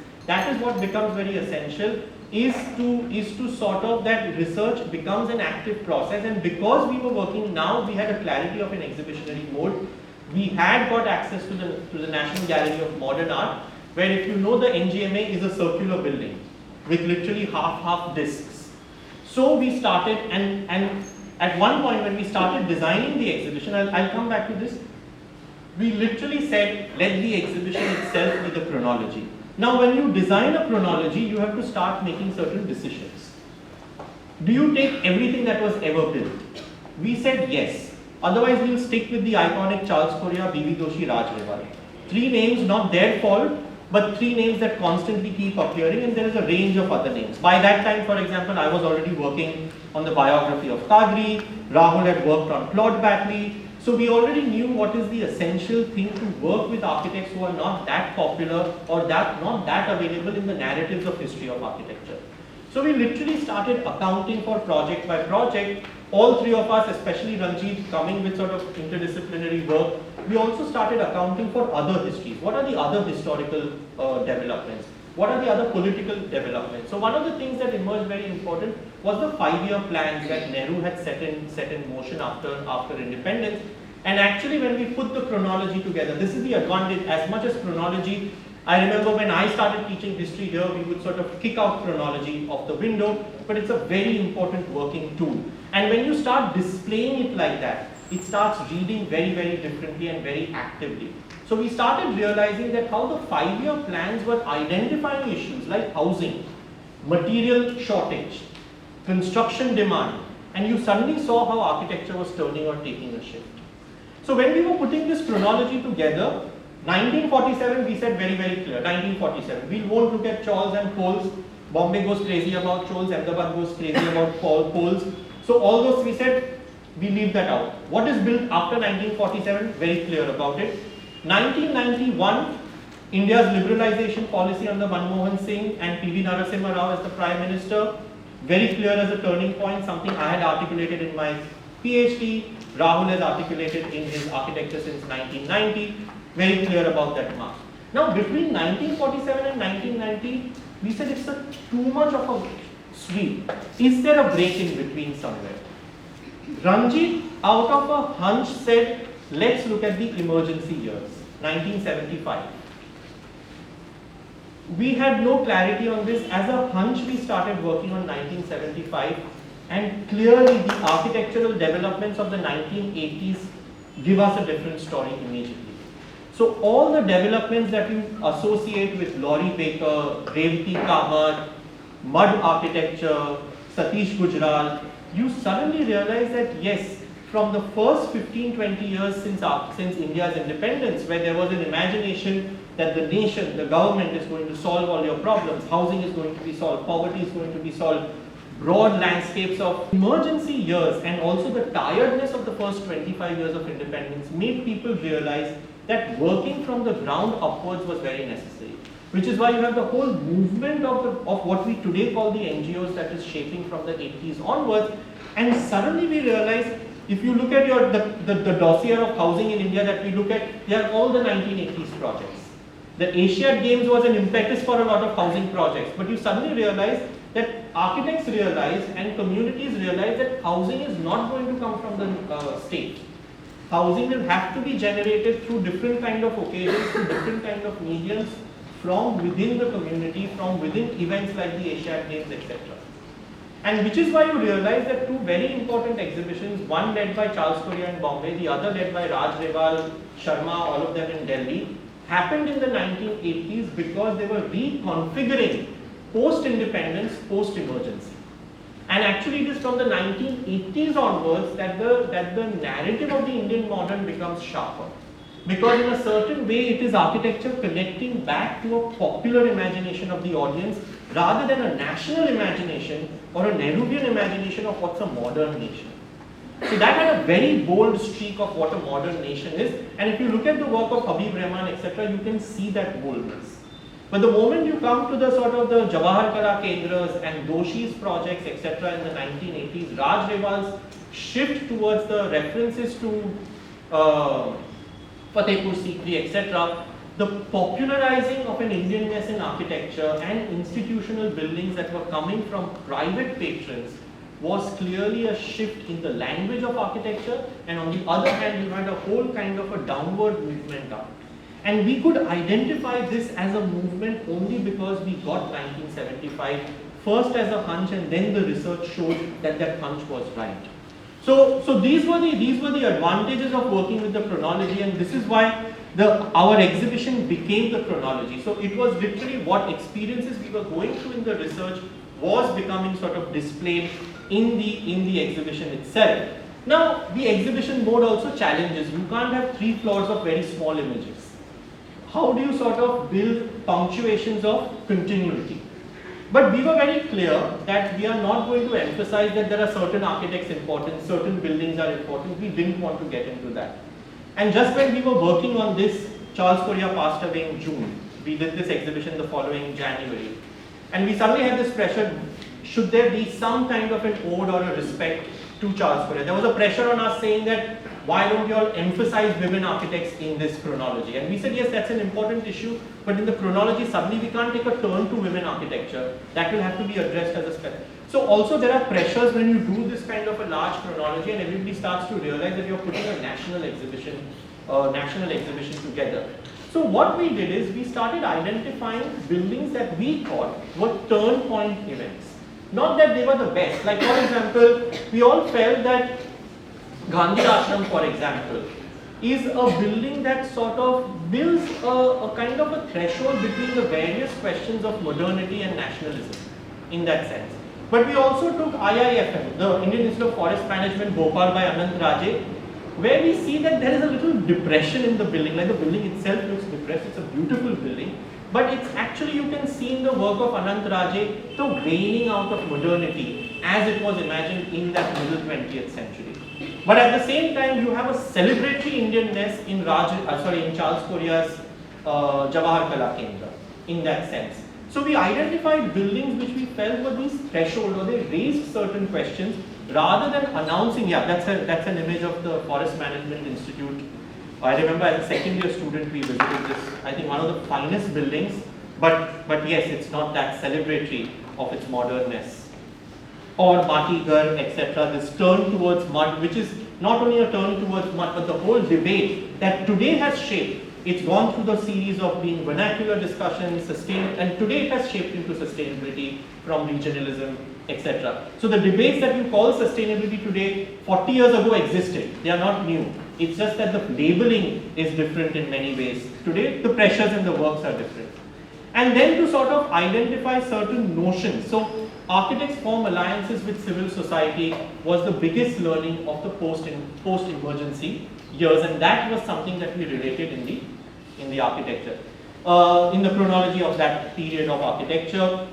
what becomes very essential, is to sort of, that research becomes an active process. And because we were working now, we had a clarity of an exhibitionary mode. We had got access to the National Gallery of Modern Art, where, if you know, the NGMA is a circular building with literally half discs. So we started, and at one point when we started designing the exhibition, I'll come back to this, we literally said, let the exhibition itself be the chronology. Now when you design a chronology, you have to start making certain decisions. Do you take everything that was ever built? We said yes. Otherwise we'll stick with the iconic Charles Correa, B.V. Doshi, Raj Rewal. 3 names, not their fault, but 3 names that constantly keep appearing, and there is a range of other names. By that time, for example, I was already working on the biography of Kadri, Rahul had worked on Claude Batley, so we already knew what is the essential thing to work with architects who are not that popular or not that available in the narratives of history of architecture. So we literally started accounting for project by project. All 3 of us, especially Ranjit, coming with sort of interdisciplinary work, we also started accounting for other histories. What are the other historical developments? What are the other political developments? So one of the things that emerged very important was the 5-year plans that Nehru had set in motion after independence. And actually when we put the chronology together, this is the advantage. As much as chronology, I remember when I started teaching history here, we would sort of kick out chronology of the window, but it's a very important working tool. And when you start displaying it like that, it starts reading very, very differently and very actively. So we started realizing that how the 5-year plans were identifying issues like housing, material shortage, construction demand, and you suddenly saw how architecture was turning or taking a shift. So when we were putting this chronology together, 1947 we said very, very clear, 1947, we won't look at chawls and poles. Bombay goes crazy about chawls, Ahmedabad goes crazy about poles. So all those we said, we leave that out. What is built after 1947? Very clear about it. 1991, India's liberalization policy under Manmohan Singh and P.V. Narasimha Rao as the Prime Minister, very clear as a turning point, something I had articulated in my PhD, Rahul has articulated in his Architecture Since 1990, very clear about that mark. Now between 1947 and 1990, we said it's too much of a sweep. Is there a break in between somewhere? Ranjit, out of a hunch, said, let's look at the emergency years, 1975. We had no clarity on this. As a hunch, we started working on 1975, and clearly the architectural developments of the 1980s give us a different story immediately. So all the developments that you associate with Laurie Baker, Revati Kamat, mud architecture, Satish Gujral, you suddenly realize that yes, from the first 15-20 years since India's independence, where there was an imagination that the nation, the government is going to solve all your problems, housing is going to be solved, poverty is going to be solved, broad landscapes of emergency years and also the tiredness of the first 25 years of independence made people realize that working from the ground upwards was very necessary. Which is why you have the whole movement of what we today call the NGOs that is shaping from the 80s onwards. And suddenly we realize, if you look at the dossier of housing in India that we look at, they are all the 1980s projects. The Asiad Games was an impetus for a lot of housing projects, but you suddenly realize that architects realize and communities realize that housing is not going to come from the state. Housing will have to be generated through different kind of occasions, through different kind of mediums, from within the community, from within events like the Asiad Games, etc. And which is why you realize that two very important exhibitions, one led by Charles Correa in Bombay, the other led by Raj Reval, Sharma, all of them in Delhi, happened in the 1980s because they were reconfiguring post-independence, post-emergency. And actually it is from the 1980s onwards that the narrative of the Indian modern becomes sharper. Because in a certain way it is architecture connecting back to a popular imagination of the audience rather than a national imagination or a Nehruvian imagination of what's a modern nation. So that had a very bold streak of what a modern nation is, and if you look at the work of Habib Rahman, etc., you can see that boldness. But the moment you come to the sort of the Jawahar Kala Kendras and Doshi's projects, etc., in the 1980s, Raj Reval's shift towards the references to Fatehpur Sikri, etc., the popularizing of an Indianness in architecture and institutional buildings that were coming from private patrons was clearly a shift in the language of architecture, and on the other hand you had a whole kind of a downward movement up. And we could identify this as a movement only because we got 1975 first as a hunch, and then the research showed that that hunch was right. So these were the advantages of working with the chronology, and this is why our exhibition became the chronology. So it was literally what experiences we were going through in the research was becoming sort of displayed in the exhibition itself. Now the exhibition mode also challenges. You can't have 3 floors of very small images. How do you sort of build punctuations of continuity? But we were very clear that we are not going to emphasize that there are certain architects important, certain buildings are important. We didn't want to get into that. And just when we were working on this, Charles Correa passed away in June. We did this exhibition the following January. And we suddenly had this pressure, should there be some kind of an ode or a respect to Charles Correa? There was a pressure on us saying that, why don't you all emphasize women architects in this chronology? And we said, yes, that's an important issue, but in the chronology, suddenly we can't take a turn to women architecture. That will have to be addressed as a special. So also there are pressures when you do this kind of a large chronology, and everybody starts to realize that you're putting a national exhibition together. So what we did is we started identifying buildings that we thought were turn point events. Not that they were the best. Like for example, we all felt that Gandhi Ashram, for example, is a building that sort of builds a kind of a threshold between the various questions of modernity and nationalism in that sense. But we also took IIFM, the Indian Institute of Forest Management, Bhopal by Anant Raje, where we see that there is a little depression in the building. Like the building itself looks depressed, it's a beautiful building. But it's actually, you can see in the work of Anant Raje, the waning out of modernity as it was imagined in that middle 20th century. But at the same time, you have a celebratory Indianness in Charles Correa's Jawahar Kala Kendra, in that sense. So we identified buildings which we felt were these threshold, or they raised certain questions rather than announcing. Yeah, that's an image of the Forest Management Institute. I remember as a second year student we visited this, I think one of the finest buildings, but yes, it's not that celebratory of its modernness. Or Matigar, etc., this turn towards mud, which is not only a turn towards mud, but the whole debate that today has shaped. It's gone through the series of being vernacular discussions, and today it has shaped into sustainability from regionalism, etc. So the debates that you call sustainability today, 40 years ago existed. They are not new. It's just that the labeling is different in many ways. Today, the pressures and the works are different. And then to sort of identify certain notions. So architects form alliances with civil society was the biggest learning of the post-emergency years, and that was something that we related in the architecture. In the chronology of that period of architecture,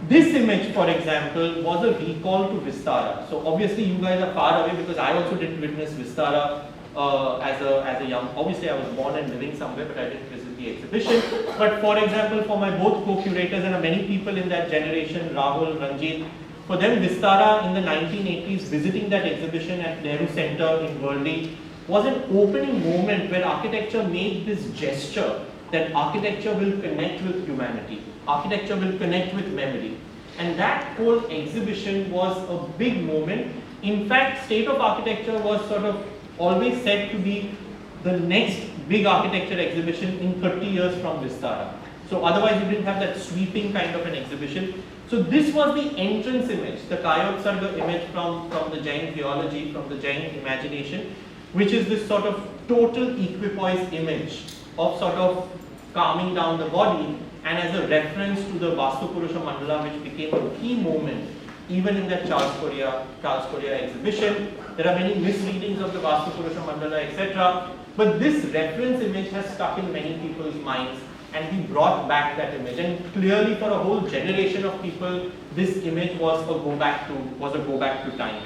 this image, for example, was a recall to Vistara. So obviously you guys are far away because I also didn't witness Vistara as a young, obviously I was born and living somewhere, but I didn't visit the exhibition. But for example, for my both co-curators and many people in that generation, Rahul, Ranjit, for them Vistara in the 1980s, visiting that exhibition at Nehru Center in Worli was an opening moment where architecture made this gesture that architecture will connect with humanity, architecture will connect with memory. And that whole exhibition was a big moment. In fact, State of Architecture was sort of always said to be the next big architecture exhibition in 30 years from Vistara. So otherwise you didn't have that sweeping kind of an exhibition. So this was the entrance image, the Kayotsarga image from the Jain theology, from the Jain imagination, which is this sort of total equipoise image of sort of calming down the body, and as a reference to the Vastu Purusha Mandala, which became a key moment even in that Charles Korea exhibition. There are many misreadings of the Vastu Purusha Mandala, etc. But this reference image has stuck in many people's minds, and we brought back that image. And clearly, for a whole generation of people, this image was a go back to time.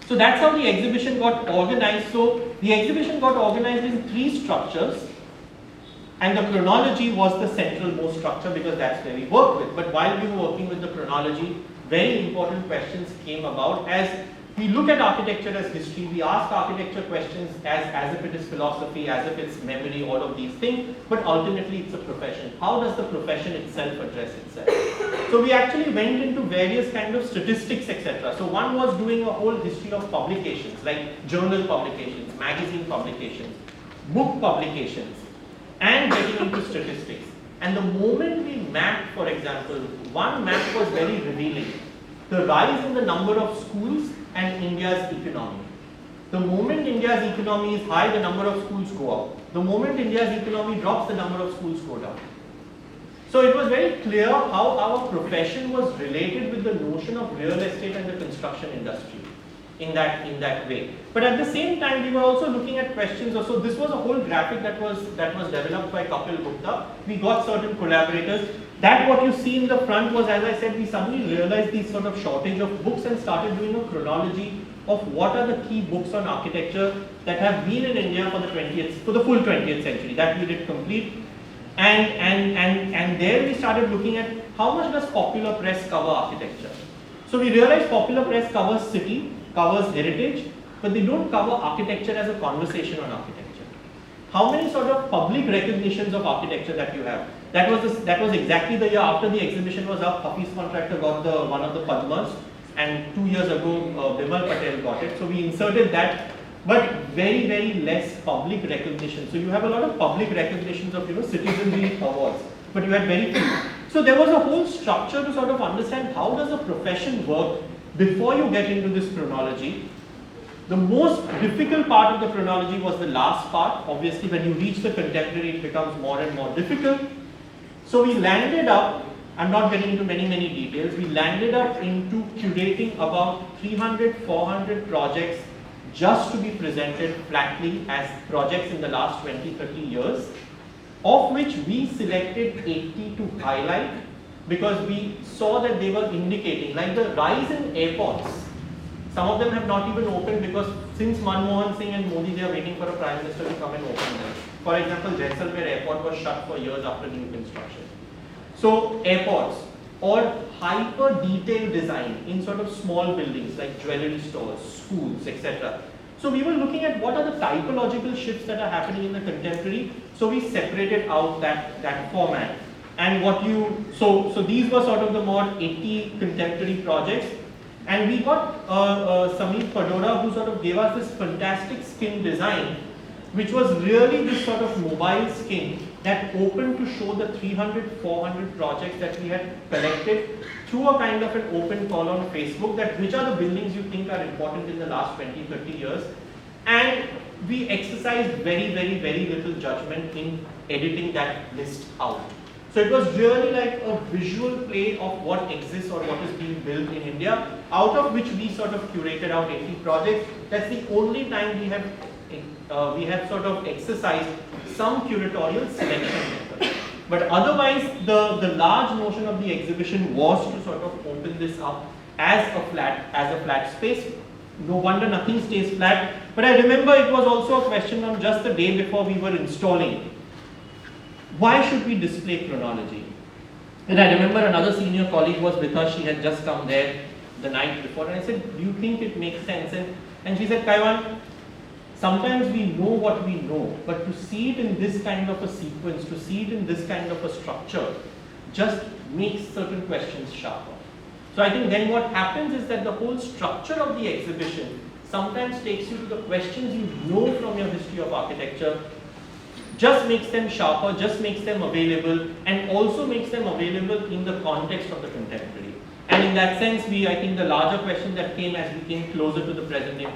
So that's how the exhibition got organized. So the exhibition got organized in 3 structures. And the chronology was the central most structure because that's where we work with. But while we were working with the chronology, very important questions came about. As we look at architecture as history, we ask architecture questions as if it is philosophy, as if it's memory, all of these things, but ultimately it's a profession. How does the profession itself address itself? So we actually went into various kind of statistics, etc. So one was doing a whole history of publications, like journal publications, magazine publications, book publications, and getting into statistics. And the moment we mapped, for example, one map was very revealing. The rise in the number of schools and India's economy. The moment India's economy is high, the number of schools go up. The moment India's economy drops, the number of schools go down. So it was very clear how our profession was related with the notion of real estate and the construction industry in that way. But at the same time, we were also looking at questions of, so this was a whole graphic that was developed by Kapil Gupta. We got certain collaborators. That what you see in the front was, as I said, we suddenly realized this sort of shortage of books and started doing a chronology of what are the key books on architecture that have been in India for the full 20th century. That we did complete. And there we started looking at how much does popular press cover architecture. So we realized popular press covers city, covers heritage, but they don't cover architecture as a conversation on architecture. How many sort of public recognitions of architecture that you have? That was exactly the year after the exhibition was up. Hafiz Contractor got one of the Padmas, and 2 years ago Bimal Patel got it. So we inserted that, but very, very less public recognition. So you have a lot of public recognitions of citizenry awards, but you had very few. So there was a whole structure to sort of understand how does a profession work before you get into this chronology. The most difficult part of the chronology was the last part. Obviously, when you reach the contemporary, it becomes more and more difficult. So we landed up, I'm not getting into many details, we landed up into curating about 300, 400 projects just to be presented flatly as projects in the last 20, 30 years, of which we selected 80 to highlight because we saw that they were indicating, like the rise in airports. Some of them have not even opened because since Manmohan Singh and Modi, they are waiting for a Prime Minister to come and open them. For example, Jaisalmer airport was shut for years after new construction. So airports or hyper detailed design in sort of small buildings like jewelry stores, schools, etc. So we were looking at what are the typological shifts that are happening in the contemporary. So we separated out that format. And so these were sort of the more 80 contemporary projects. And we got Sameer Padora, who sort of gave us this fantastic skin design, which was really this sort of mobile skin that opened to show the 300, 400 projects that we had collected through a kind of an open call on Facebook, that which are the buildings you think are important in the last 20, 30 years. And we exercised very, very, very little judgment in editing that list out. So it was really like a visual play of what exists or what is being built in India, out of which we sort of curated out 80 projects. That's the only time we have sort of exercised some curatorial selection method. But otherwise, the large notion of the exhibition was to sort of open this up as a flat space. No wonder nothing stays flat. But I remember it was also a question on just the day before we were installing. Why should we display chronology? And I remember another senior colleague was with us. She had just come there the night before, and I said, do you think it makes sense? And she said, Kaivan, sometimes we know what we know, but to see it in this kind of a sequence, to see it in this kind of a structure, just makes certain questions sharper. So I think then what happens is that the whole structure of the exhibition sometimes takes you to the questions you know from your history of architecture, just makes them sharper, just makes them available, and also makes them available in the context of the contemporary. And in that sense, I think the larger question that came as we came closer to the present day,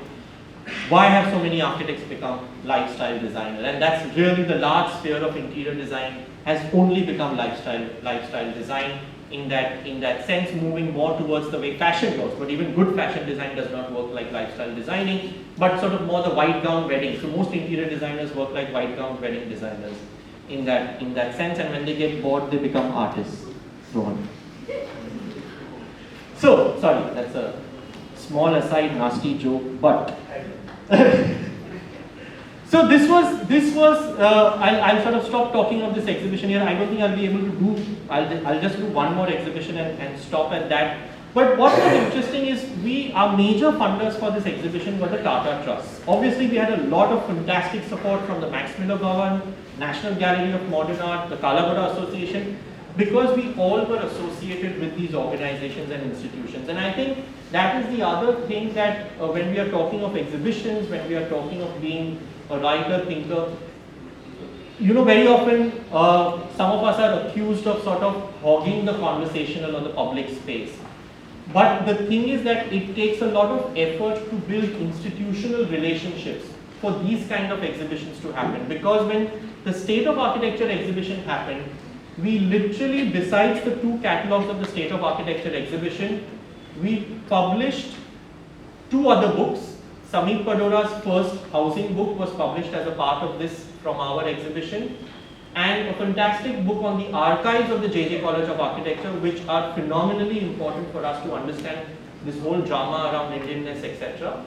why have so many architects become lifestyle designers? And that's really the large sphere of interior design has only become lifestyle design in that sense, moving more towards the way fashion goes. But even good fashion design does not work like lifestyle designing, but sort of more the white gown wedding. So most interior designers work like white gown wedding designers in that sense, and when they get bored, they become artists. Rohan. So, sorry, that's a small aside, nasty joke, but so this was I'll sort of stop talking of this exhibition here. I don't think I'll be able to do, I'll just do one more exhibition and stop at that. But what was interesting is our major funders for this exhibition were the Tata Trust. Obviously we had a lot of fantastic support from the Max Miller Bhavan, National Gallery of Modern Art, the Kalagura Association, because we all were associated with these organizations and institutions. And I think that is the other thing that when we are talking of exhibitions, when we are talking of being a writer, thinker, very often some of us are accused of sort of hogging the conversational or the public space. But the thing is that it takes a lot of effort to build institutional relationships for these kind of exhibitions to happen. Because when the State of Architecture exhibition happened, we literally, besides the 2 catalogs of the State of Architecture exhibition, we published 2 other books. Sameep Padora's first housing book was published as a part of this from our exhibition, and a fantastic book on the archives of the J.J. College of Architecture, which are phenomenally important for us to understand this whole drama around Indianness, etc.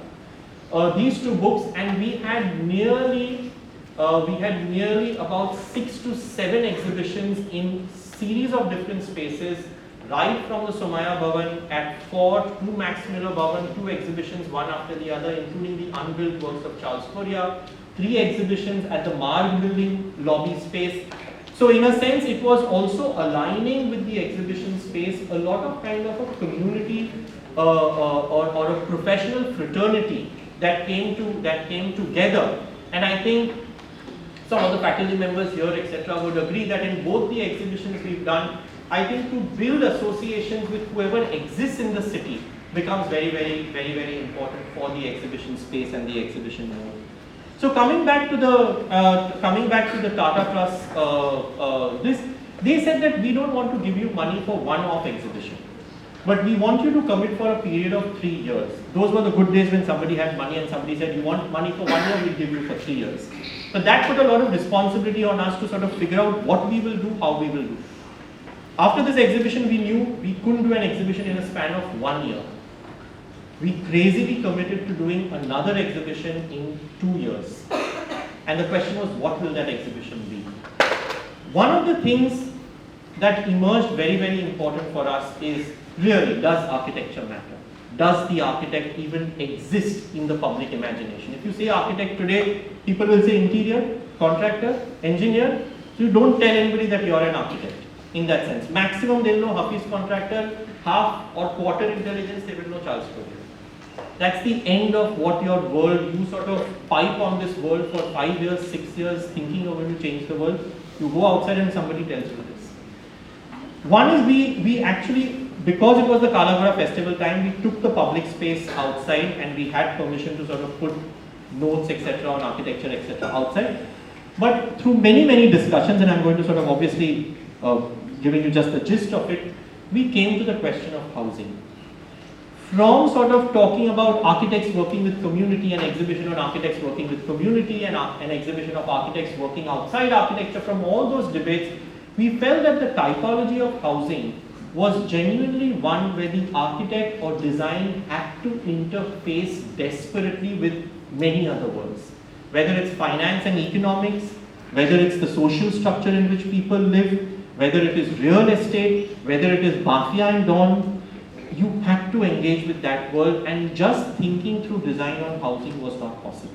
These 2 books, and we had nearly about 6 to 7 exhibitions in series of different spaces, right from the Somaya Bhavan at Fort to Max Miller Bhavan, 2 exhibitions, one after the other, including the unbuilt works of Charles Fourier, 3 exhibitions at the Marg building lobby space. So in a sense, it was also aligning with the exhibition space a lot of kind of a community or a professional fraternity that came together. And I think some of the faculty members here, etc., would agree that in both the exhibitions we've done, I think to build associations with whoever exists in the city becomes very, very, very, very important for the exhibition space and the exhibition mode. So coming back to the Tata Trust, they said that we don't want to give you money for one-off exhibition, but we want you to commit for a period of 3 years. Those were the good days when somebody had money and somebody said, you want money for 1 year, we'll give you for 3 years. But that put a lot of responsibility on us to sort of figure out what we will do, how we will do. After this exhibition, we knew we couldn't do an exhibition in a span of 1 year. We crazily committed to doing another exhibition in 2 years. And the question was, what will that exhibition be? One of the things that emerged very, very important for us is, really, does architecture matter? Does the architect even exist in the public imagination? If you say architect today, people will say interior, contractor, engineer. So you don't tell anybody that you're an architect in that sense. Maximum they'll know Hafiz contractor, half or quarter intelligence they will know Charles Fourier. That's the end of what your world, you sort of pipe on this world for 5 years, 6 years, thinking you're going to change the world. You go outside and somebody tells you this. One is we actually, because it was the Kalagura festival time, we took the public space outside and we had permission to sort of put notes, etc. on architecture, etc. outside. But through many, many discussions, and I'm going to sort of obviously giving you just the gist of it, we came to the question of housing. From sort of talking about architects working with community, an exhibition on architects working with community, and an exhibition of architects working outside architecture, from all those debates, we felt that the typology of housing was genuinely one where the architect or design had to interface desperately with many other worlds. Whether it's finance and economics, whether it's the social structure in which people live, whether it is real estate, whether it is mafia and don, you had to engage with that world, and just thinking through design on housing was not possible.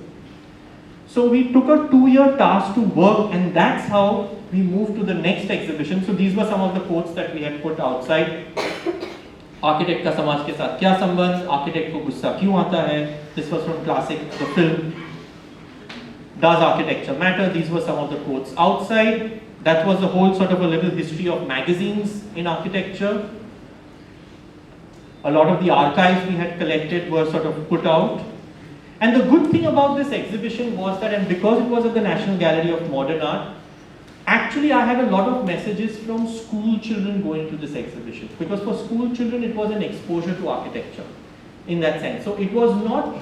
So we took a 2-year task to work, and that's how we moved to the next exhibition. So these were some of the quotes that we had put outside. Architect का समाज के साथ क्या संबंध? Architect को गुस्सा क्यों आता है? This was from Classic, the film. Does architecture matter? These were some of the quotes outside. That was the whole sort of a little history of magazines in architecture. A lot of the archives we had collected were sort of put out. And the good thing about this exhibition was that, and because it was at the National Gallery of Modern Art, actually I had a lot of messages from school children going to this exhibition. Because for school children it was an exposure to architecture in that sense. So it was not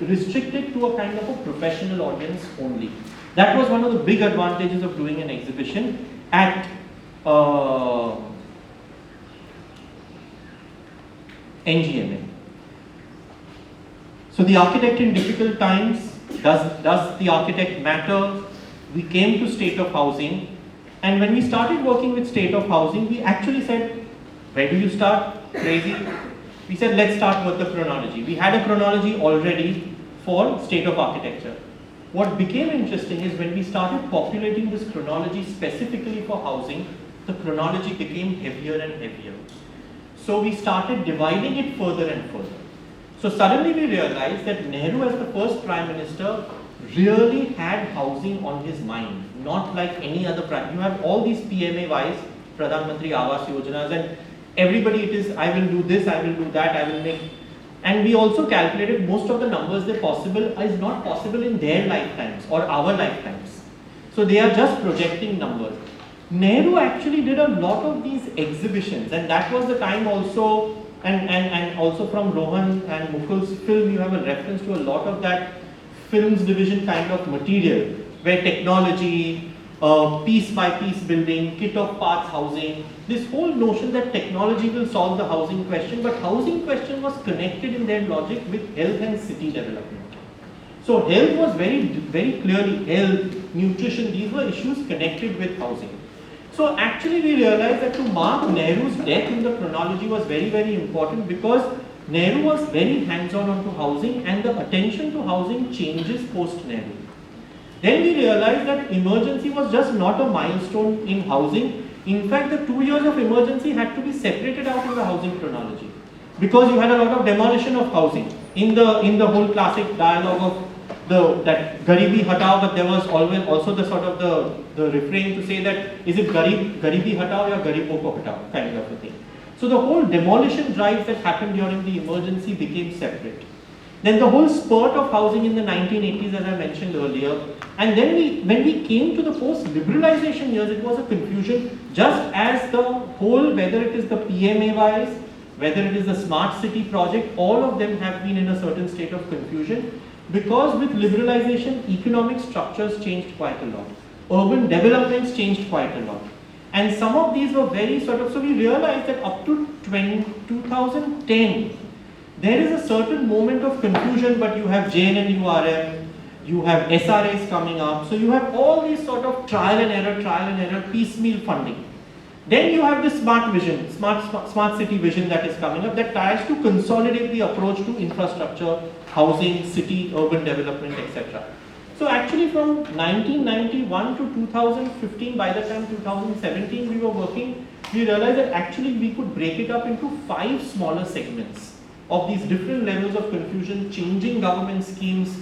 restricted to a kind of a professional audience only. That was one of the big advantages of doing an exhibition at NGMA. So the architect in difficult times, does the architect matter? We came to state of housing, and when we started working with state of housing, we actually said, where do you start? Crazy. We said, let's start with the chronology. We had a chronology already for state of architecture. What became interesting is when we started populating this chronology specifically for housing, the chronology became heavier and heavier. So we started dividing it further and further. So suddenly we realized that Nehru, as the first Prime Minister, really had housing on his mind, not like any other prime. You have all these PMAYs, Pradhan Mantri Awas Yojanas, and everybody it is, I will do this, I will do that, I will make. And we also calculated most of the numbers that possible is not possible in their lifetimes or our lifetimes. So they are just projecting numbers. Nehru actually did a lot of these exhibitions, and that was the time also, and also from Rohan and Mukul's film, you have a reference to a lot of that films division kind of material, where technology, piece by piece building, kit of parts housing, this whole notion that technology will solve the housing question, but housing question was connected in their logic with health and city development. So health was very clearly health, nutrition, these were issues connected with housing. So actually we realized that to mark Nehru's death in the chronology was very important, because Nehru was very hands-on onto housing, and the attention to housing changes post-Nehru. Then we realized that emergency was just not a milestone in housing. In fact, the 2 years of emergency had to be separated out in the housing chronology, because you had a lot of demolition of housing in the whole classic dialogue of that Garibi Hatao, but there was always also the sort of the refrain to say that is it Garibi Hatao or Garibo ko Hatao kind of a thing. So the whole demolition drive that happened during the emergency became separate. Then the whole spurt of housing in the 1980s, as I mentioned earlier, and then when we came to the post-liberalization years, it was a confusion, just as the whole, whether it is the PMAYs, whether it is the smart city project, all of them have been in a certain state of confusion, because with liberalization, economic structures changed quite a lot. Urban developments changed quite a lot. And some of these were very sort of, so we realized that up to 2010, there is a certain moment of confusion, but you have JNNURM, you have SRAs coming up, so you have all these sort of trial and error, piecemeal funding. Then you have this smart vision, smart city vision that is coming up, that tries to consolidate the approach to infrastructure, housing, city, urban development, etc. So actually from 1991 to 2015, by the time 2017 we were working, we realized that actually we could break it up into 5 smaller segments of these different levels of confusion, changing government schemes.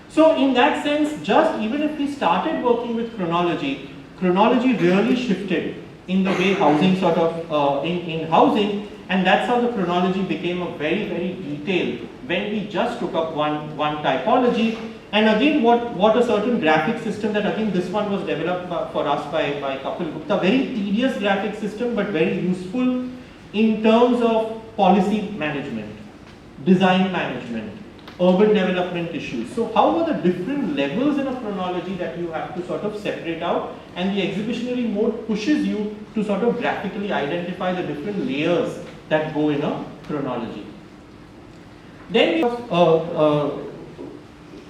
So in that sense, just even if we started working with chronology really shifted in the way housing sort of, in housing, and that's how the chronology became a very detailed when we just took up one typology. And again, what a certain graphic system that again this one was developed for us by Kapil Gupta, very tedious graphic system but very useful in terms of policy management, design management, urban development issues. So how are the different levels in a chronology that you have to sort of separate out, and the exhibitionary mode pushes you to sort of graphically identify the different layers that go in a chronology. Then we have,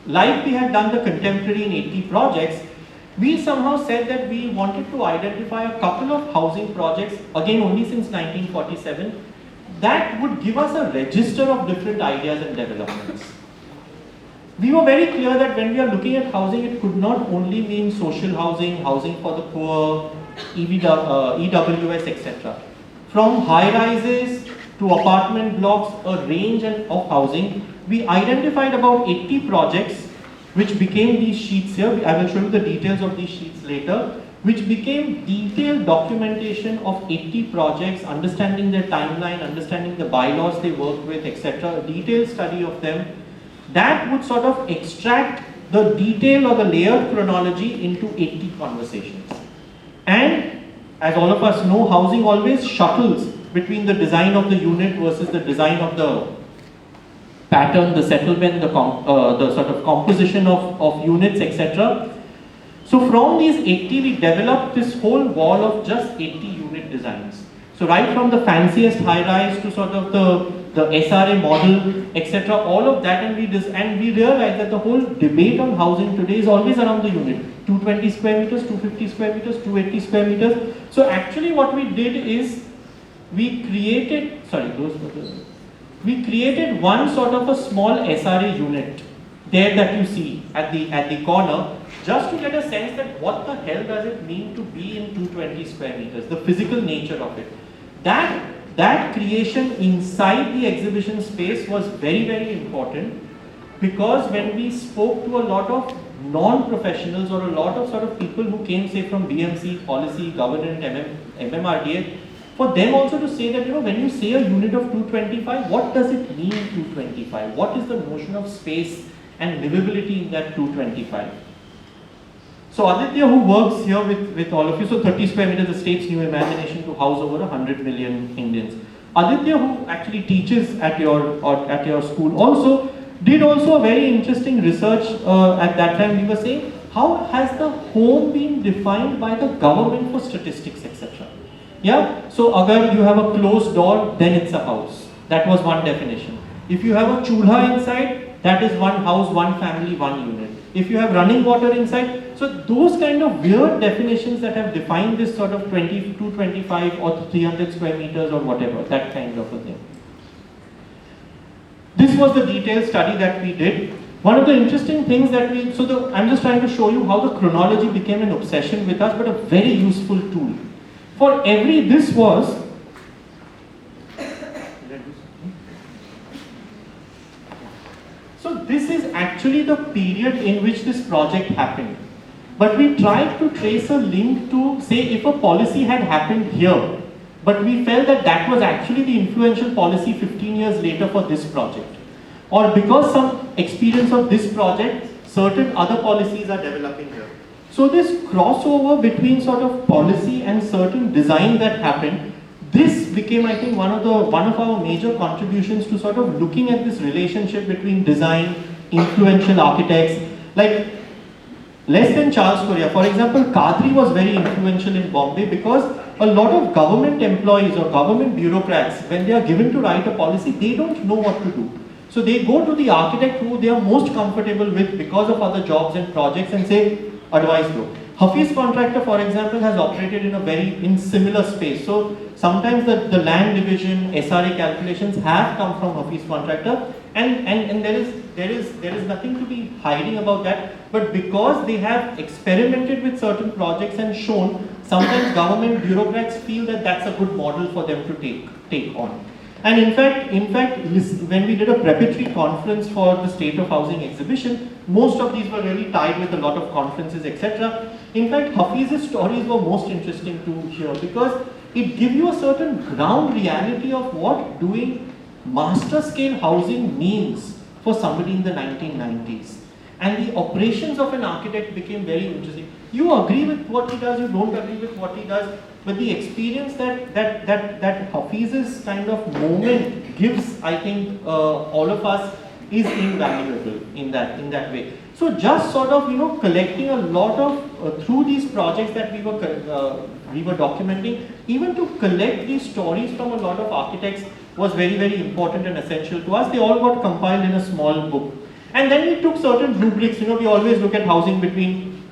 like we had done the contemporary in 80 projects, we somehow said that we wanted to identify a couple of housing projects, again only since 1947, that would give us a register of different ideas and developments. We were very clear that when we are looking at housing, it could not only mean social housing, housing for the poor, EWS, etc. From high-rises to apartment blocks, a range of housing, we identified about 80 projects which became these sheets here. I will show you the details of these sheets later, which became detailed documentation of 80 projects, understanding their timeline, understanding the bylaws they work with, etc. A detailed study of them. That would sort of extract the detail or the layered chronology into 80 conversations. And as all of us know, housing always shuttles between the design of the unit versus the design of the pattern, the settlement, the sort of composition of units, etc. So from these 80, we developed this whole wall of just 80 unit designs. So right from the fanciest high-rise to sort of the SRA model, etc., all of that, and we realized that the whole debate on housing today is always around the unit. 220 square meters, 250 square meters, 280 square meters. So actually what we did is we created, we created one sort of a small SRA unit there that you see at the corner, just to get a sense that what the hell does it mean to be in 220 square meters, the physical nature of it. That creation inside the exhibition space was very, very important, because when we spoke to a lot of non-professionals or a lot of sort of people who came, say, from BMC, policy, government, MMRDA, for them also to say that, when you say a unit of 225, what does it mean 225? What is the notion of space and livability in that 225? So Aditya, who works here with all of you, so 30 square meters, the state's new imagination to house over 100 million Indians. Aditya, who actually teaches at your school, also did a very interesting research at that time. We were saying, how has the home been defined by the government for statistics, etc. Yeah, so agar you have a closed door, then it's a house. That was one definition. If you have a chulha inside, that is one house, one family, one unit. If you have running water inside, so those kind of weird definitions that have defined this sort of 20 to 25 or 300 square meters or whatever, that kind of a thing. This was the detailed study that we did. One of the interesting things that I'm just trying to show you how the chronology became an obsession with us, but a very useful tool. For this was, so this is actually the period in which this project happened. But we tried to trace a link to, say, if a policy had happened here, but we felt that that was actually the influential policy 15 years later for this project. Or because some experience of this project, certain other policies are developing here. So this crossover between sort of policy and certain design that happened, this became, I think, one of our major contributions to sort of looking at this relationship between design, influential architects, like less than Charles Correa. For example, Kadri was very influential in Bombay because a lot of government employees or government bureaucrats, when they are given to write a policy, they don't know what to do. So they go to the architect who they are most comfortable with because of other jobs and projects and say, advice though. Hafiz Contractor, for example, has operated in similar space. So sometimes the land division, SRA calculations have come from Hafiz Contractor, and there is nothing to be hiding about that. But because they have experimented with certain projects and shown, sometimes government bureaucrats feel that that's a good model for them to take on. And in fact, when we did a preparatory conference for the State of Housing exhibition, most of these were really tied with a lot of conferences, etc. In fact, Hafiz's stories were most interesting to hear because it gives you a certain ground reality of what doing master scale housing means for somebody in the 1990s. And the operations of an architect became very interesting. You agree with what he does, you don't agree with what he does, but the experience that Hafiz's kind of moment gives, I think, all of us is invaluable in that way. So just sort of, you know, collecting a lot of, through these projects that we were documenting, even to collect these stories from a lot of architects was very, very important and essential to us. They all got compiled in a small book. And then we took certain rubrics. You know, we always look at housing between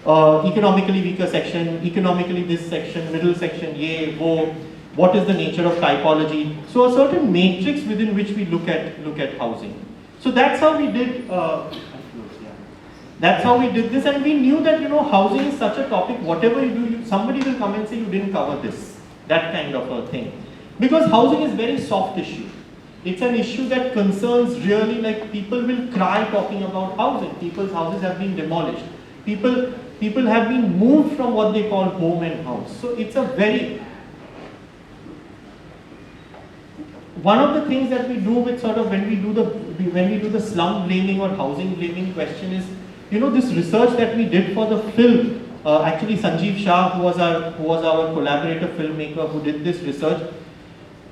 economically weaker section, economically this section, middle section, yay, wo, what is the nature of typology. So a certain matrix within which we look at housing. So that's how we did, that's how we did this, and we knew that, you know, housing is such a topic, whatever you do, somebody will come and say you didn't cover this, that kind of a thing. Because housing is very soft issue. It's an issue that concerns really, like, people will cry talking about housing. People's houses have been demolished. People have been moved from what they call home and house. So it's a very, one of the things that we do with sort of when we do the slum blaming or housing blaming question is, you know, this research that we did for the film, actually Sanjeev Shah, who was our collaborator filmmaker who did this research,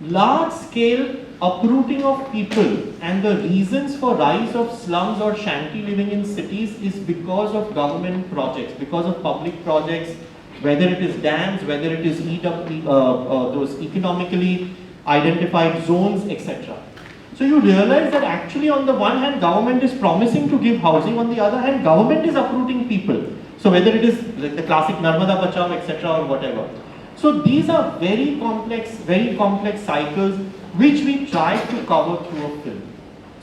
large scale uprooting of people and the reasons for rise of slums or shanty living in cities is because of government projects, because of public projects, whether it is dams, whether it is those economically identified zones, etc. So you realize that actually on the one hand government is promising to give housing, on the other hand government is uprooting people. So whether it is like the classic Narmada Bachao, etc. or whatever. So these are very complex cycles which we tried to cover through a film.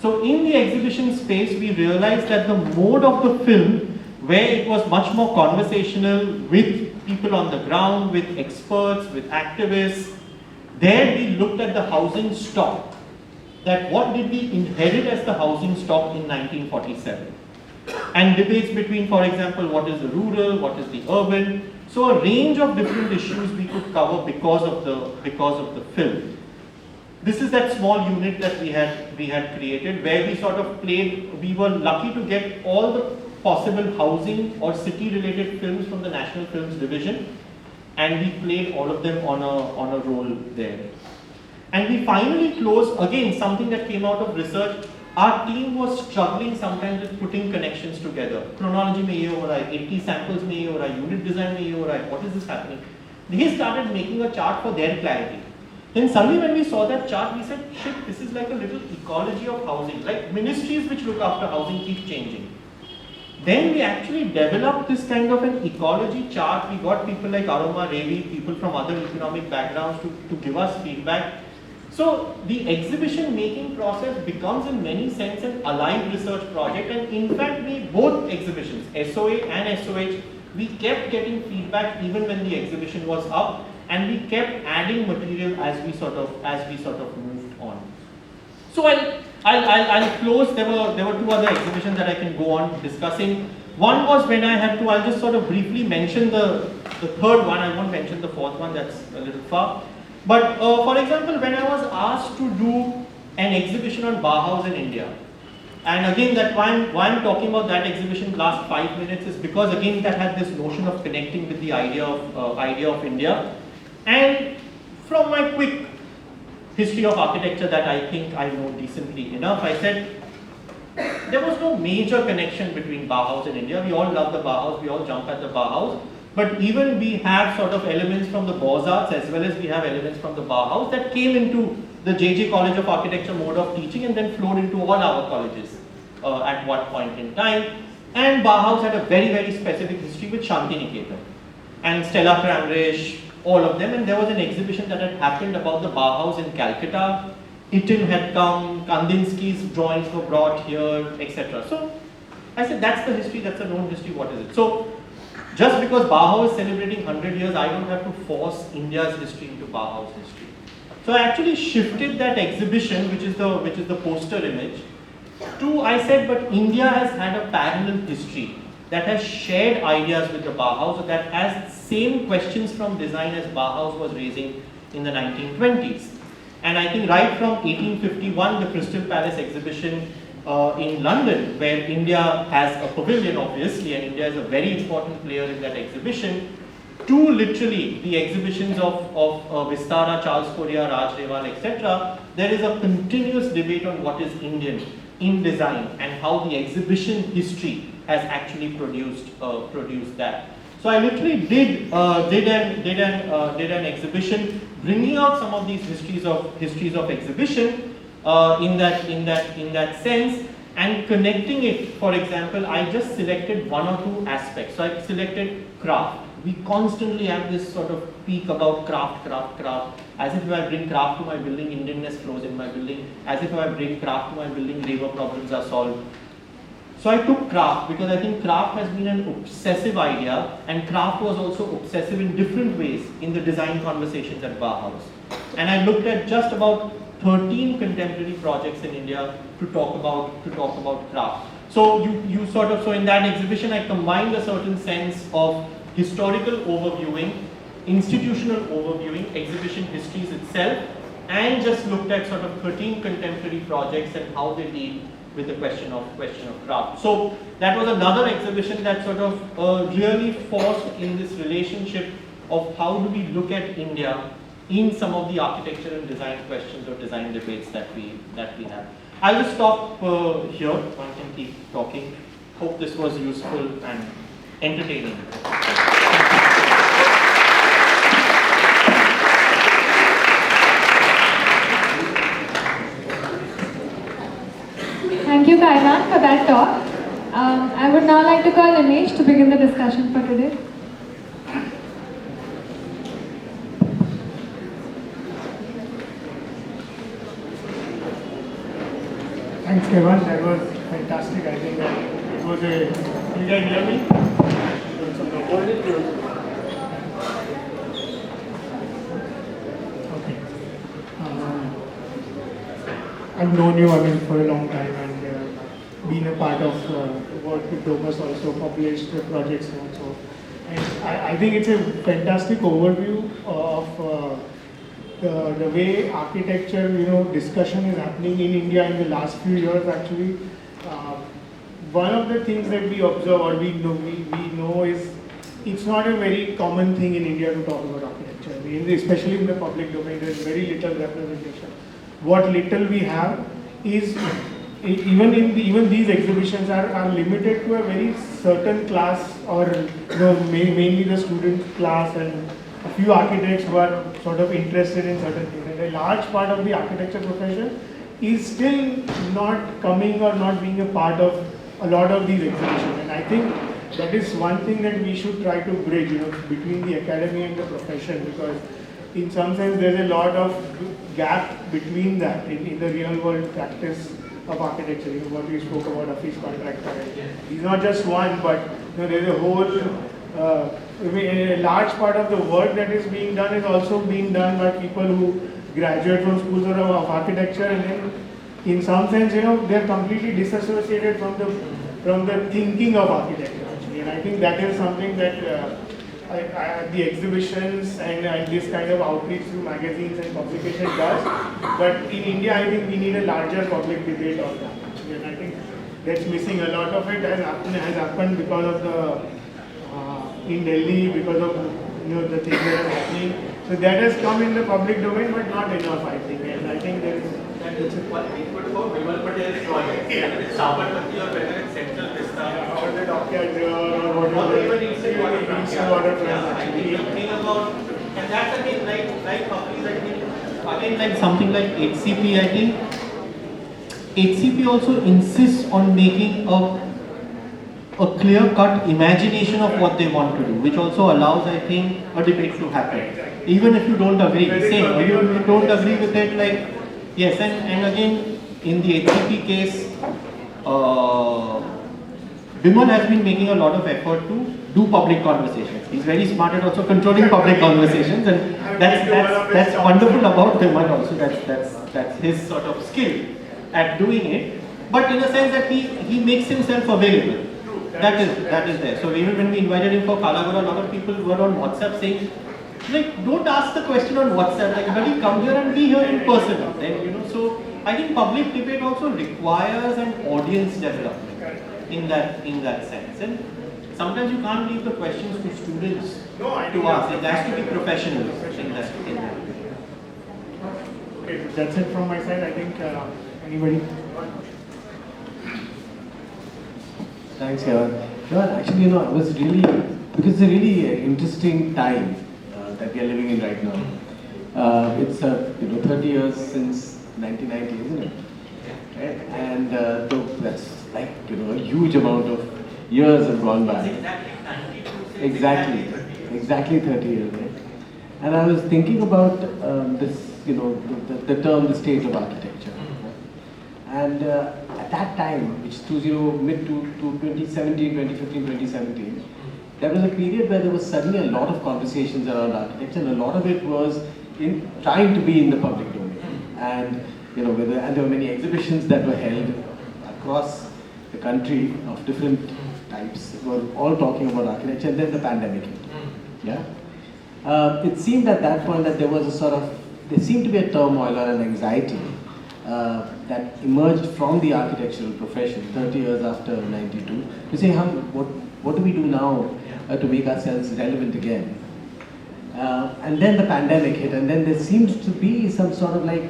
So in the exhibition space we realized that the mode of the film, where it was much more conversational with people on the ground, with experts, with activists, there we looked at the housing stock. That what did we inherit as the housing stock in 1947? And debates between, for example, what is the rural, what is the urban. So a range of different issues we could cover because of the film. This is that small unit that we had created, where we sort of played. We were lucky to get all the possible housing or city-related films from the National Films Division, and we played all of them on a roll there. And we finally closed, again, something that came out of research. Our team was struggling sometimes with putting connections together. Chronology mein ye ho raha hai, 80 samples mein ye ho raha hai, unit design mein ye ho raha hai, what is this happening? They started making a chart for their clarity. Then suddenly when we saw that chart, we said, shit, this is like a little ecology of housing. Like ministries which look after housing keep changing. Then we actually developed this kind of an ecology chart. We got people like Aroma, Revi, people from other economic backgrounds to give us feedback. So the exhibition making process becomes in many sense an alive research project, and in fact we both exhibitions, SOA and SOH, we kept getting feedback even when the exhibition was up, and we kept adding material as we sort of moved on. So I'll close. There were two other exhibitions that I can go on discussing. One was when I had to, I'll just sort of briefly mention the third one. I won't mention the fourth one, that's a little far. But for example, when I was asked to do an exhibition on Bauhaus in India, and again that why I'm talking about that exhibition last 5 minutes is because again that had this notion of connecting with the idea of India. And from my quick history of architecture that I think I know decently enough, I said there was no major connection between Bauhaus and India. We all love the Bauhaus, we all jump at the Bauhaus. But even we have sort of elements from the Beaux-Arts as well as we have elements from the Bauhaus that came into the JJ College of Architecture mode of teaching and then flowed into all our colleges at one point in time. And Bauhaus had a very, very specific history with Shantiniketan and Stella Kramrisch, all of them. And there was an exhibition that had happened about the Bauhaus in Calcutta. Itin had come, Kandinsky's drawings were brought here, etc. So I said that's the history, that's a known history, what is it? So just because Bauhaus is celebrating 100 years, I don't have to force India's history into Bauhaus history. So I actually shifted that exhibition, which is the poster image, to, I said, but India has had a parallel history that has shared ideas with the Bauhaus, that has same questions from design as Bauhaus was raising in the 1920s. And I think right from 1851, the Crystal Palace exhibition in London, where India has a pavilion, obviously, and India is a very important player in that exhibition, to literally the exhibitions of Vistara, Charles Correa, Raj Reval, etc., there is a continuous debate on what is Indian in design and how the exhibition history has actually produced that. So I literally did an exhibition bringing out some of these histories of exhibition in that sense, and connecting it. For example, I just selected one or two aspects. So I selected craft. We constantly have this sort of peak about craft. As if I bring craft to my building, Indianness flows in my building. As if I bring craft to my building, labor problems are solved. So I took craft because I think craft has been an obsessive idea, and craft was also obsessive in different ways in the design conversations at Bauhaus. And I looked at just about 13 contemporary projects in India to talk about craft. So so in that exhibition I combined a certain sense of historical overviewing, institutional overviewing, exhibition histories itself, and just looked at sort of 13 contemporary projects and how they deal with the question of craft. So that was another exhibition that sort of really forced in this relationship of how do we look at India in some of the architecture and design questions or design debates that we have. I'll just stop here. One can keep talking. Hope this was useful and entertaining. Thank you, Kaivan, for that talk. I would now like to call Anish to begin the discussion for today. Thanks, Kaivan. That was fantastic. I think that it was a. You guys hear me? Okay. I've known you, for a long time, and been a part of work with Thomas, also published projects also. And I think it's a fantastic overview of the way architecture, discussion is happening in India in the last few years. Actually, one of the things that we observe or we know is it's not a very common thing in India to talk about architecture. Especially in the public domain, there's very little representation. What little we have is even these exhibitions are limited to a very certain class, or mainly the student class and a few architects who are sort of interested in certain things. And a large part of the architecture profession is still not coming or not being a part of a lot of these exhibitions. And I think that is one thing that we should try to bridge, between the academy and the profession, because in some sense there's a lot of gap between that in the real world practice of architecture. What we spoke about, office contractor. He's not just one, but there's a whole a large part of the work that is being done is also being done by people who graduate from schools of architecture, and then in some sense, they're completely disassociated from the thinking of architecture actually. And I think that is something that the exhibitions and this kind of outreach through magazines and publications does. But in India, I think we need a larger public debate on that. And I think that's missing. A lot of it has happened because of the in Delhi, because of the things that are happening. So that has come in the public domain, but not enough, I think. And I think there is. It's a quality for Vimal Patel's project. Sabarmati or whether it's Central Vista. Or the dockyard or whatever. Or even Eastern Waterfront. Eastern Waterfront, actually. Something about, and that's again like Hafiz, I think, again like something like HCP, I think. HCP also insists on making a clear-cut imagination of what they want to do, which also allows, I think, a debate to happen. Even if you don't agree, same, you don't agree with it, like, yes, and again, in the HCP case, Vimal has been making a lot of effort to do public conversations. He's very smart at also controlling public conversations, and that's wonderful about Vimal also. That's his sort of skill at doing it. But in a sense that he makes himself available. That is there. So even when we invited him for Kalagura, a lot of people were on WhatsApp saying, like, don't ask the question on WhatsApp. Like, buddy, come here and be here in person. Then so I think public debate also requires an audience development in that sense. And sometimes you can't leave the questions to students to ask. It has to be professionals in that. Okay, that's it from my side. I think anybody? Thanks, Kevin. No, actually, you know, I was really, because it's a really interesting time that we are living in right now. It's 30 years since 1990, isn't it? Right? And that's like, you know, a huge amount of years have gone by. Exactly 30 years, right? And I was thinking about this, you know, the term, the state of architecture. And at that time, which is mid to 2017, 2015, 2017, there was a period where there was suddenly a lot of conversations around architecture, and a lot of it was in trying to be in the public domain. And you know, and there were many exhibitions that were held across the country of different types, were all talking about architecture, and then the pandemic hit. Yeah, it seemed at that point that there was there seemed to be a turmoil or an anxiety that emerged from the architectural profession 30 years after 92 to say, what do we do now to make ourselves relevant again? And then the pandemic hit, and then there seemed to be some sort of like,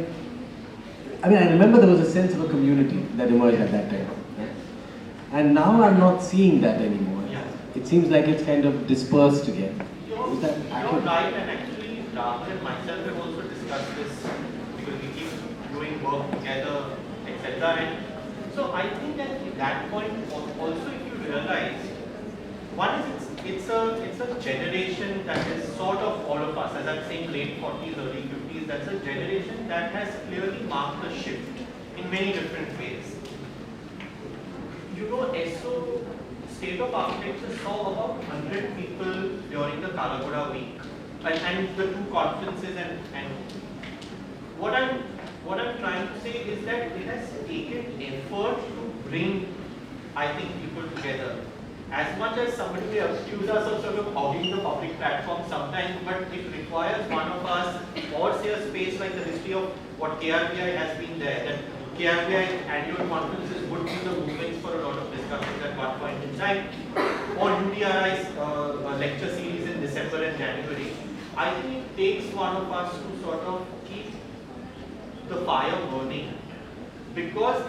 I mean, I remember there was a sense of a community that emerged at that time. And now I'm not seeing that anymore. It seems like it's kind of dispersed again. Is that accurate? You're right, and actually, Rahul and myself have also discussed this because we keep doing work together, etc. And so I think that at that point, also if you realize, one is it's a generation that is sort of all of us, as I'm saying, late 40s, early 50s. That's a generation that has clearly marked a shift in many different ways. You know, SO State of Architecture saw about 100 people during the Kalagoda week, and the two conferences. And what I'm trying to say is that it has taken effort to bring, I think, people together. As much as somebody may accuse us of sort of hogging the public platform sometimes, but it requires one of us, or say a space like the history of what KRVIA has been there, that KRVIA annual conferences would be the movements for a lot of discussions at one point in time, or UDRI's lecture series in December and January. I think it takes one of us to sort of keep the fire burning, because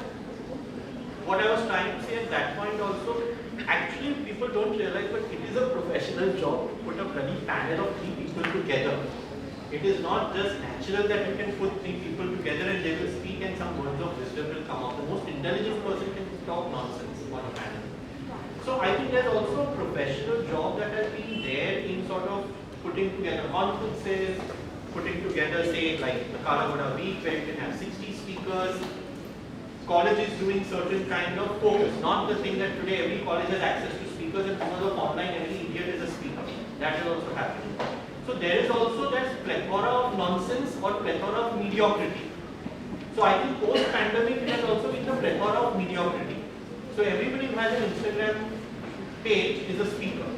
what I was trying to say at that point also, actually people don't realize, but it is a professional job to put a bloody panel of 3 people together. It is not just natural that you can put 3 people together and they will speak and some words of wisdom will come out. The most intelligent person can talk nonsense on a panel. So I think there's also a professional job that has been there in sort of putting together conferences, putting together, say, like the Kalagoda week where you can have 60 speakers. Colleges doing certain kind of focus, not the thing that today every college has access to speakers and because of online every idiot is a speaker. That is also happening. So there is also that plethora of nonsense or plethora of mediocrity. So I think post-pandemic it has also been the plethora of mediocrity. So everybody who has an Instagram page is a speaker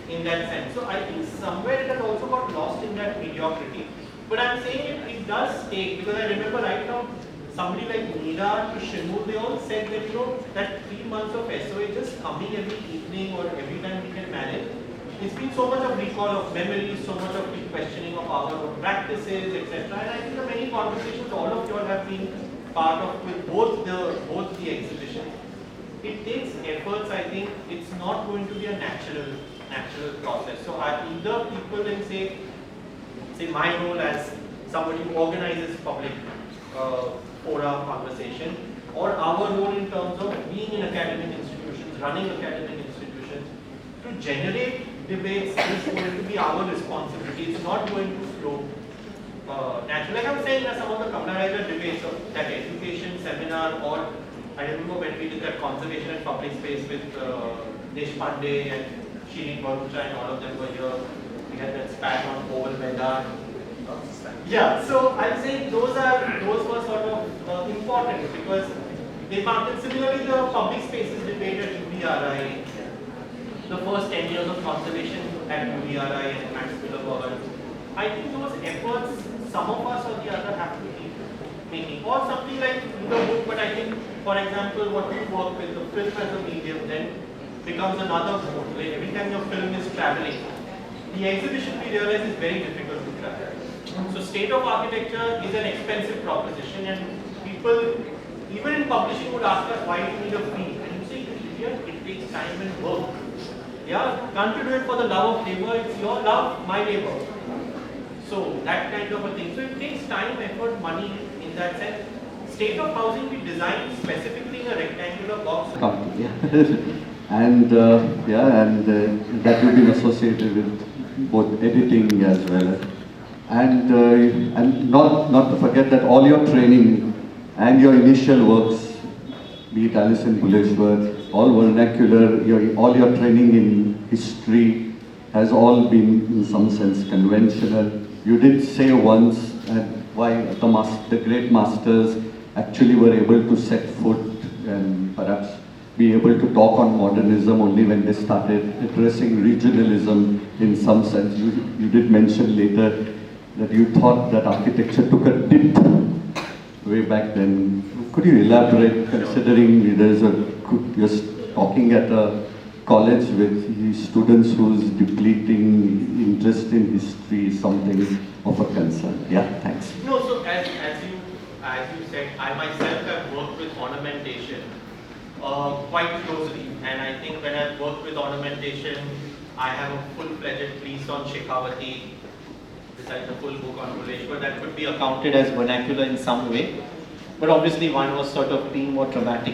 in that sense. So I think somewhere it has also got lost in that mediocrity. But I'm saying it does take, because I remember right now, somebody like Meera to Shimu, they all said that, you know, that 3 months of SOA just coming every evening or every time we can manage, it's been so much of recall of memories, so much of questioning of our own practices, etc. And I think the many conversations all of you all have been part of with both the exhibitions. It takes efforts, I think. It's not going to be a natural process. So either people can say my role as somebody who organizes public fora conversation, or our role in terms of being in academic institutions, running academic institutions, to generate debates is going to be our responsibility. It's not going to flow naturally. Like I'm saying, that some of the Kamla debates of that education seminar, or I remember when we did that conservation and public space with Deshpande and Shirin Barucha and all of them were here. We had that spat on Oval Maidan. Yeah, so I'm saying those were sort of important because they marked. Similarly, the public spaces debate at UDRI, the first 10 years of conservation at UDRI and Max Miller. I think those efforts, some of us or the other have to keep making, or something like the book. But I think, for example, what you work with, the film as a medium then becomes another mode, where every time your film is traveling, the exhibition we realize is very difficult to travel. So state of architecture is an expensive proposition, and people, even in publishing, would ask us, why do you need a fee? And you say, it takes time and work. Yeah, can't you do it for the love of labor? It's your love, my labor. So that kind of a thing. So it takes time, effort, money in that sense. State of housing we designed specifically in a rectangular box. And that will be associated with both editing as well. And not to forget that all your training and your initial works, be it Alice in Bhuleshwar, all vernacular, all your training in history has all been in some sense conventional. You did say once why the great masters actually were able to set foot and perhaps be able to talk on modernism only when they started addressing regionalism in some sense. You did mention later that you thought that architecture took a dip way back then. Could you elaborate, considering you're talking at a college with students whose depleting interest in history is something of a concern? Yeah, thanks. No, so as you said, I myself have worked with ornamentation quite closely, and I think when I've worked with ornamentation, I have a full-fledged piece on Shekhawati, besides the full book on Bhuleshwar, that could be accounted as vernacular in some way. But obviously one was sort of being more dramatic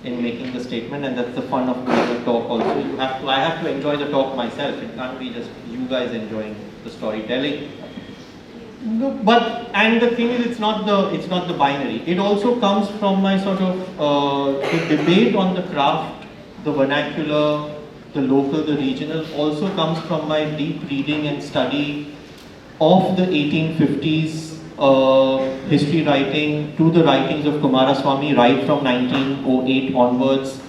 in making the statement, and that's the fun of doing the talk also. I have to enjoy the talk myself. It can't be just you guys enjoying the storytelling. No, and the thing is, it's not the binary. It also comes from my sort of the debate on the craft, the vernacular, the local, the regional. Also comes from my deep reading and study of the 1850s history writing to the writings of Kumaraswamy right from 1908 onwards.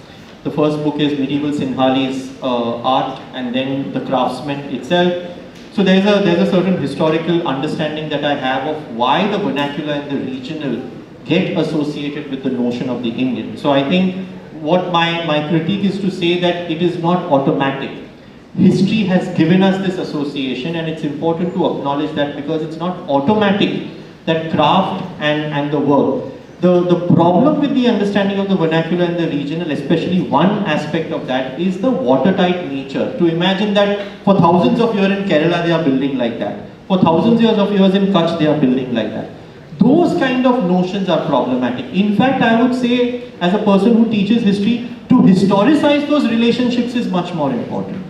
The first book is Medieval Sinhalese art, and then the craftsman itself. So there's a certain historical understanding that I have of why the vernacular and the regional get associated with the notion of the Indian. So I think what my critique is to say that it is not automatic. History has given us this association, and it's important to acknowledge that, because it's not automatic that craft and the work. The problem with the understanding of the vernacular and the regional, especially one aspect of that, is the watertight nature. To imagine that for thousands of years in Kerala they are building like that. For thousands of years in Kutch they are building like that. Those kind of notions are problematic. In fact, I would say, as a person who teaches history, to historicize those relationships is much more important.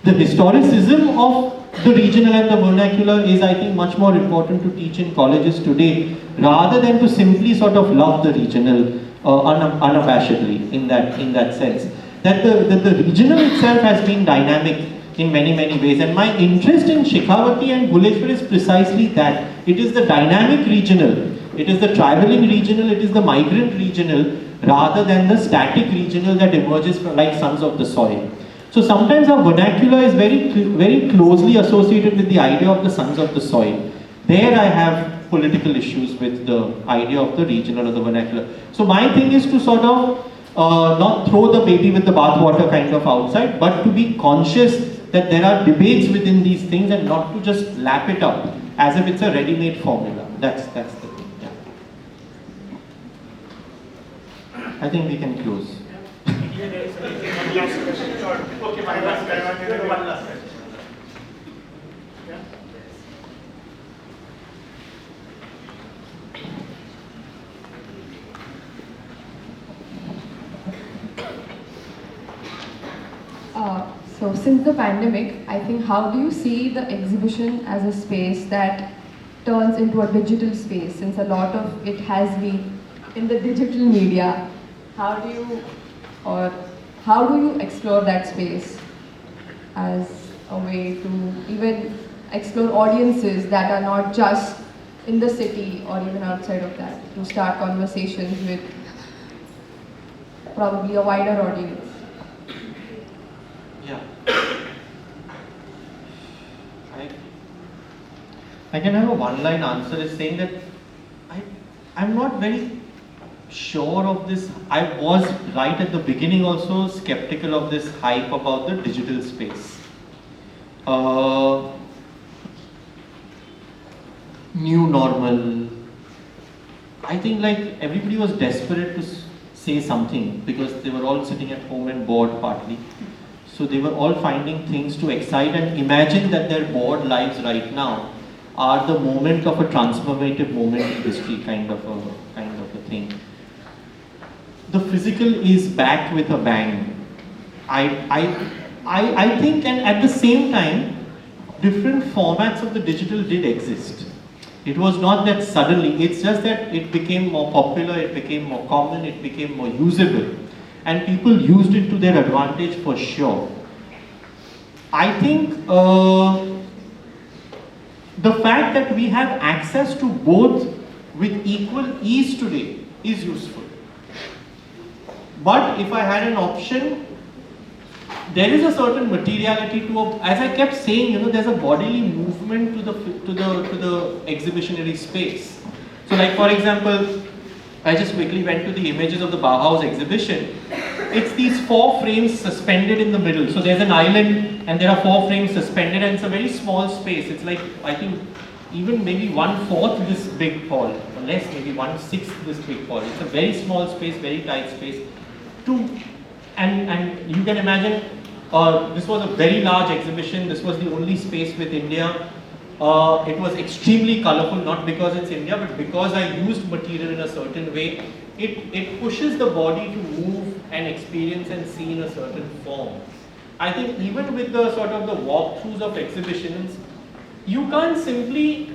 The historicism of the regional and the vernacular is, I think, much more important to teach in colleges today, rather than to simply sort of love the regional unabashedly in that sense. That the regional itself has been dynamic in many ways, and my interest in Shekhawati and Bhuleshwar is precisely that. It is the dynamic regional, it is the traveling regional, it is the migrant regional, rather than the static regional that emerges from, like Sons of the Soil. So sometimes our vernacular is very closely associated with the idea of the Sons of the Soil. There I have political issues with the idea of the regional or the vernacular. So my thing is to sort of not throw the baby with the bathwater kind of outside, but to be conscious that there are debates within these things, and not to just lap it up as if it's a ready-made formula. That's the thing. Yeah. I think we can close. One last question. Okay, one last question. One last question. Yeah. So since the pandemic, I think, how do you see the exhibition as a space that turns into a digital space, since a lot of it has been in the digital media? How do you explore that space as a way to even explore audiences that are not just in the city or even outside of that, to start conversations with probably a wider audience? Yeah. I can have a one-line answer is saying that I'm not very sure of this. I was right at the beginning also skeptical of this hype about the digital space. New normal. I think like everybody was desperate to say something because they were all sitting at home and bored partly. So they were all finding things to excite and imagine that their bored lives right now are the moment of a transformative moment in history, kind of a thing. The physical is back with a bang. I think, and at the same time, different formats of the digital did exist. It was not that suddenly, it's just that it became more popular, it became more common, it became more usable. And people used it to their advantage for sure. I think the fact that we have access to both with equal ease today is useful. But if I had an option, there is a certain materiality to, as I kept saying, you know, there's a bodily movement to the exhibitionary space. So, like for example, I just quickly went to the images of the Bauhaus exhibition. It's these 4 frames suspended in the middle. So there's an island, and there are 4 frames suspended, and it's a very small space. It's like, I think, even maybe 1/4 this big hall, or less, maybe 1/6 this big hall. It's a very small space, very tight space. And you can imagine, this was a very large exhibition. This was the only space with India. It was extremely colorful, not because it's India, but because I used material in a certain way. It pushes the body to move and experience and see in a certain form. I think even with the sort of the walkthroughs of exhibitions, you can't simply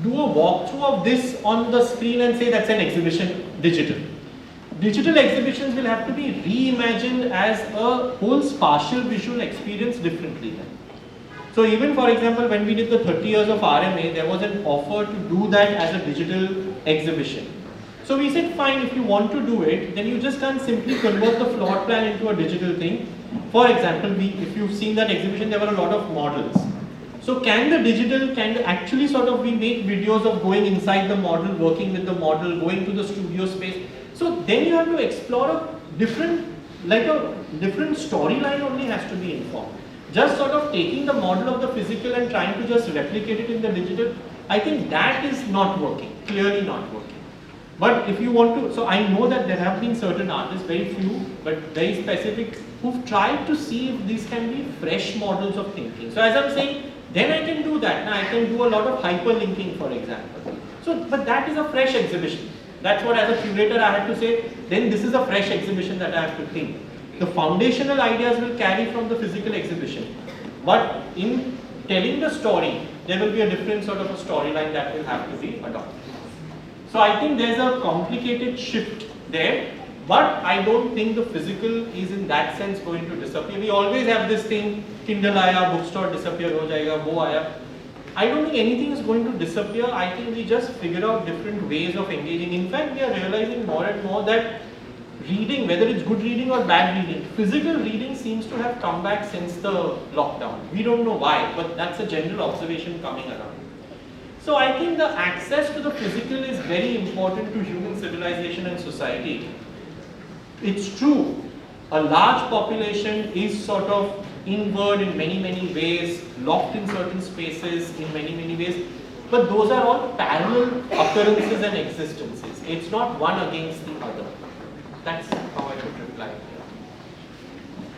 do a walkthrough of this on the screen and say that's an exhibition digital. Digital exhibitions will have to be reimagined as a whole spatial visual experience differently then. So even for example, when we did the 30 years of RMA, there was an offer to do that as a digital exhibition. So we said, fine, if you want to do it, then you just can't simply convert the floor plan into a digital thing. For example, if you've seen that exhibition, there were a lot of models. So can the digital, actually sort of we make videos of going inside the model, working with the model, going to the studio space. So then you have to explore a different storyline only has to be informed. Just sort of taking the model of the physical and trying to just replicate it in the digital, I think that is not working, clearly not working. But if you want to, so I know that there have been certain artists, very few, but very specific, who've tried to see if these can be fresh models of thinking. So as I'm saying, then I can do that. Now I can do a lot of hyperlinking, for example. So, but that is a fresh exhibition. That's what, as a curator, I had to say, then this is a fresh exhibition that I have to think. The foundational ideas will carry from the physical exhibition. But in telling the story, there will be a different sort of a storyline that will have to be adopted. So I think there's a complicated shift there, but I don't think the physical is in that sense going to disappear. We always have this thing, Kindle aaya, bookstore disappear, ho jayega, wo aaya. I don't think anything is going to disappear. I think we just figure out different ways of engaging. In fact, we are realizing more and more that reading, whether it's good reading or bad reading, physical reading seems to have come back since the lockdown. We don't know why, but that's a general observation coming around. So I think the access to the physical is very important to human civilization and society. It's true, a large population is sort of inward in many, many ways, locked in certain spaces in many, many ways. But those are all parallel occurrences and existences. It's not one against the other. That's how I could reply.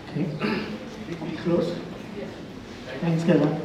Okay. We close? Thanks, Kevin.